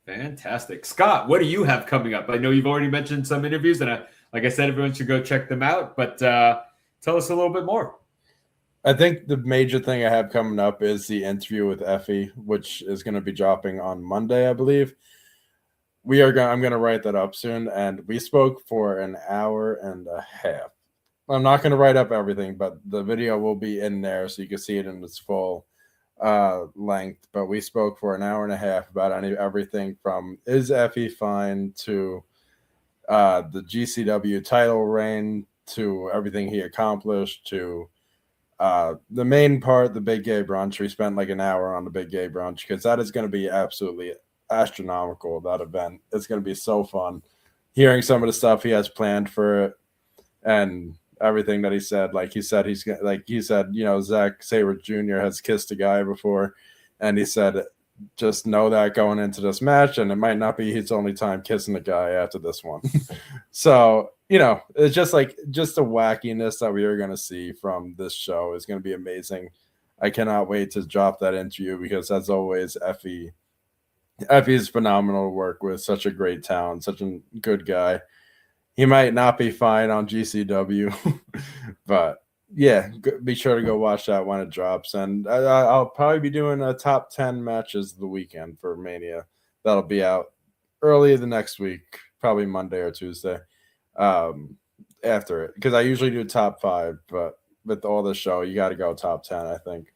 Fantastic. Scott, what do you have coming up? I know you've already mentioned some interviews, and like I said, everyone should go check them out. But tell us a little bit more. I think the major thing I have coming up is the interview with EFFY, which is going to be dropping on Monday, I believe. I'm going to write that up soon, and we spoke for an hour and a half. I'm not going to write up everything, but the video will be in there so you can see it in its full length. But we spoke for an hour and a half about everything from is EFFY fine to the GCW title reign to everything he accomplished to the main part, the Big Gay Brunch. We spent like an hour on the Big Gay Brunch because that is going to be absolutely astronomical. That event, it's going to be so fun hearing some of the stuff he has planned for it and everything that he said. He said Zack Sabre Jr. has kissed a guy before, and he said just know that going into this match, and it might not be his only time kissing a guy after this one. So it's just the wackiness that we are going to see from this show is going to be amazing. I cannot wait to drop that interview because, as always, EFFY is phenomenal to work with. Such a great talent, such a good guy. He might not be fine on GCW, but yeah, be sure to go watch that when it drops. And I'll probably be doing a top 10 matches of the weekend for Mania. That'll be out early the next week, probably Monday or Tuesday after it, because I usually do top 5, but with all the show, you got to go top 10, I think.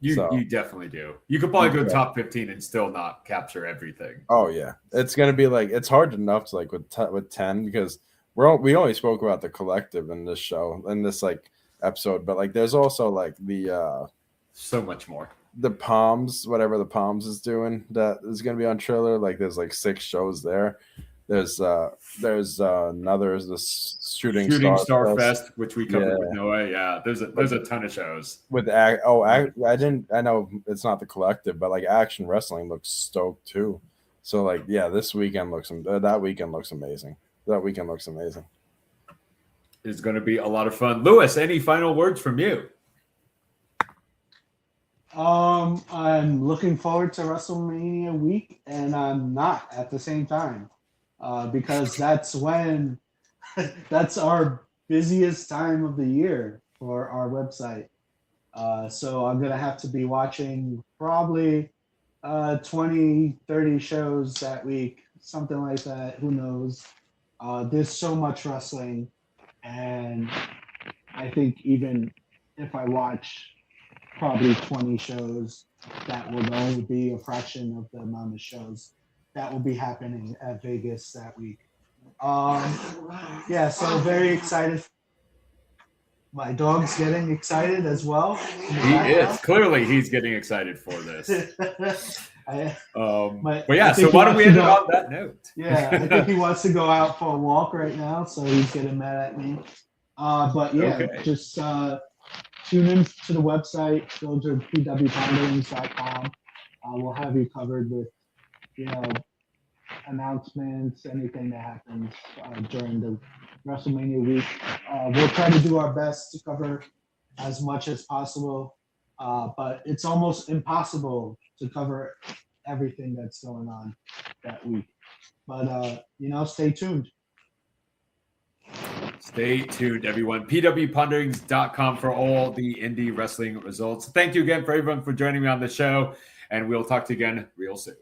You definitely do. You could probably go top 15 and still not capture everything. Oh yeah, it's gonna be it's hard enough to with 10 because we only spoke about the collective in this show in this episode, but there's also the so much more. The Palms, whatever the Palms is doing, that is gonna be on Triller. There's 6 shows there. There's another Shooting Star Fest, which we covered with Noah. Yeah, there's a ton of shows. I know it's not the collective, but Action Wrestling looks stoked too. So this weekend that weekend looks amazing. That weekend looks amazing. It's going to be a lot of fun. Lewis, any final words from you? I'm looking forward to WrestleMania week, and I'm not at the same time, because that's when that's our busiest time of the year for our website. So I'm gonna have to be watching probably 20, 30 shows that week, something like that. Who knows? There's so much wrestling, and I think even if I watch probably 20 shows, that will only be a fraction of the amount of shows that will be happening at Vegas that week. Yeah, so very excited. My dog's getting excited as well. He is. Clearly, he's getting excited for this. But yeah, so why don't we end it on that note? Yeah, I think he wants to go out for a walk right now, so he's getting mad at me. But yeah, just tune in to the website, go to pwponderings.com. We'll have you covered with, announcements, anything that happens during the WrestleMania week. We'll try to do our best to cover as much as possible, but it's almost impossible to cover everything that's going on that week. But, stay tuned. Stay tuned, everyone. pwponderings.com for all the indie wrestling results. Thank you again for everyone for joining me on the show, and we'll talk to you again real soon.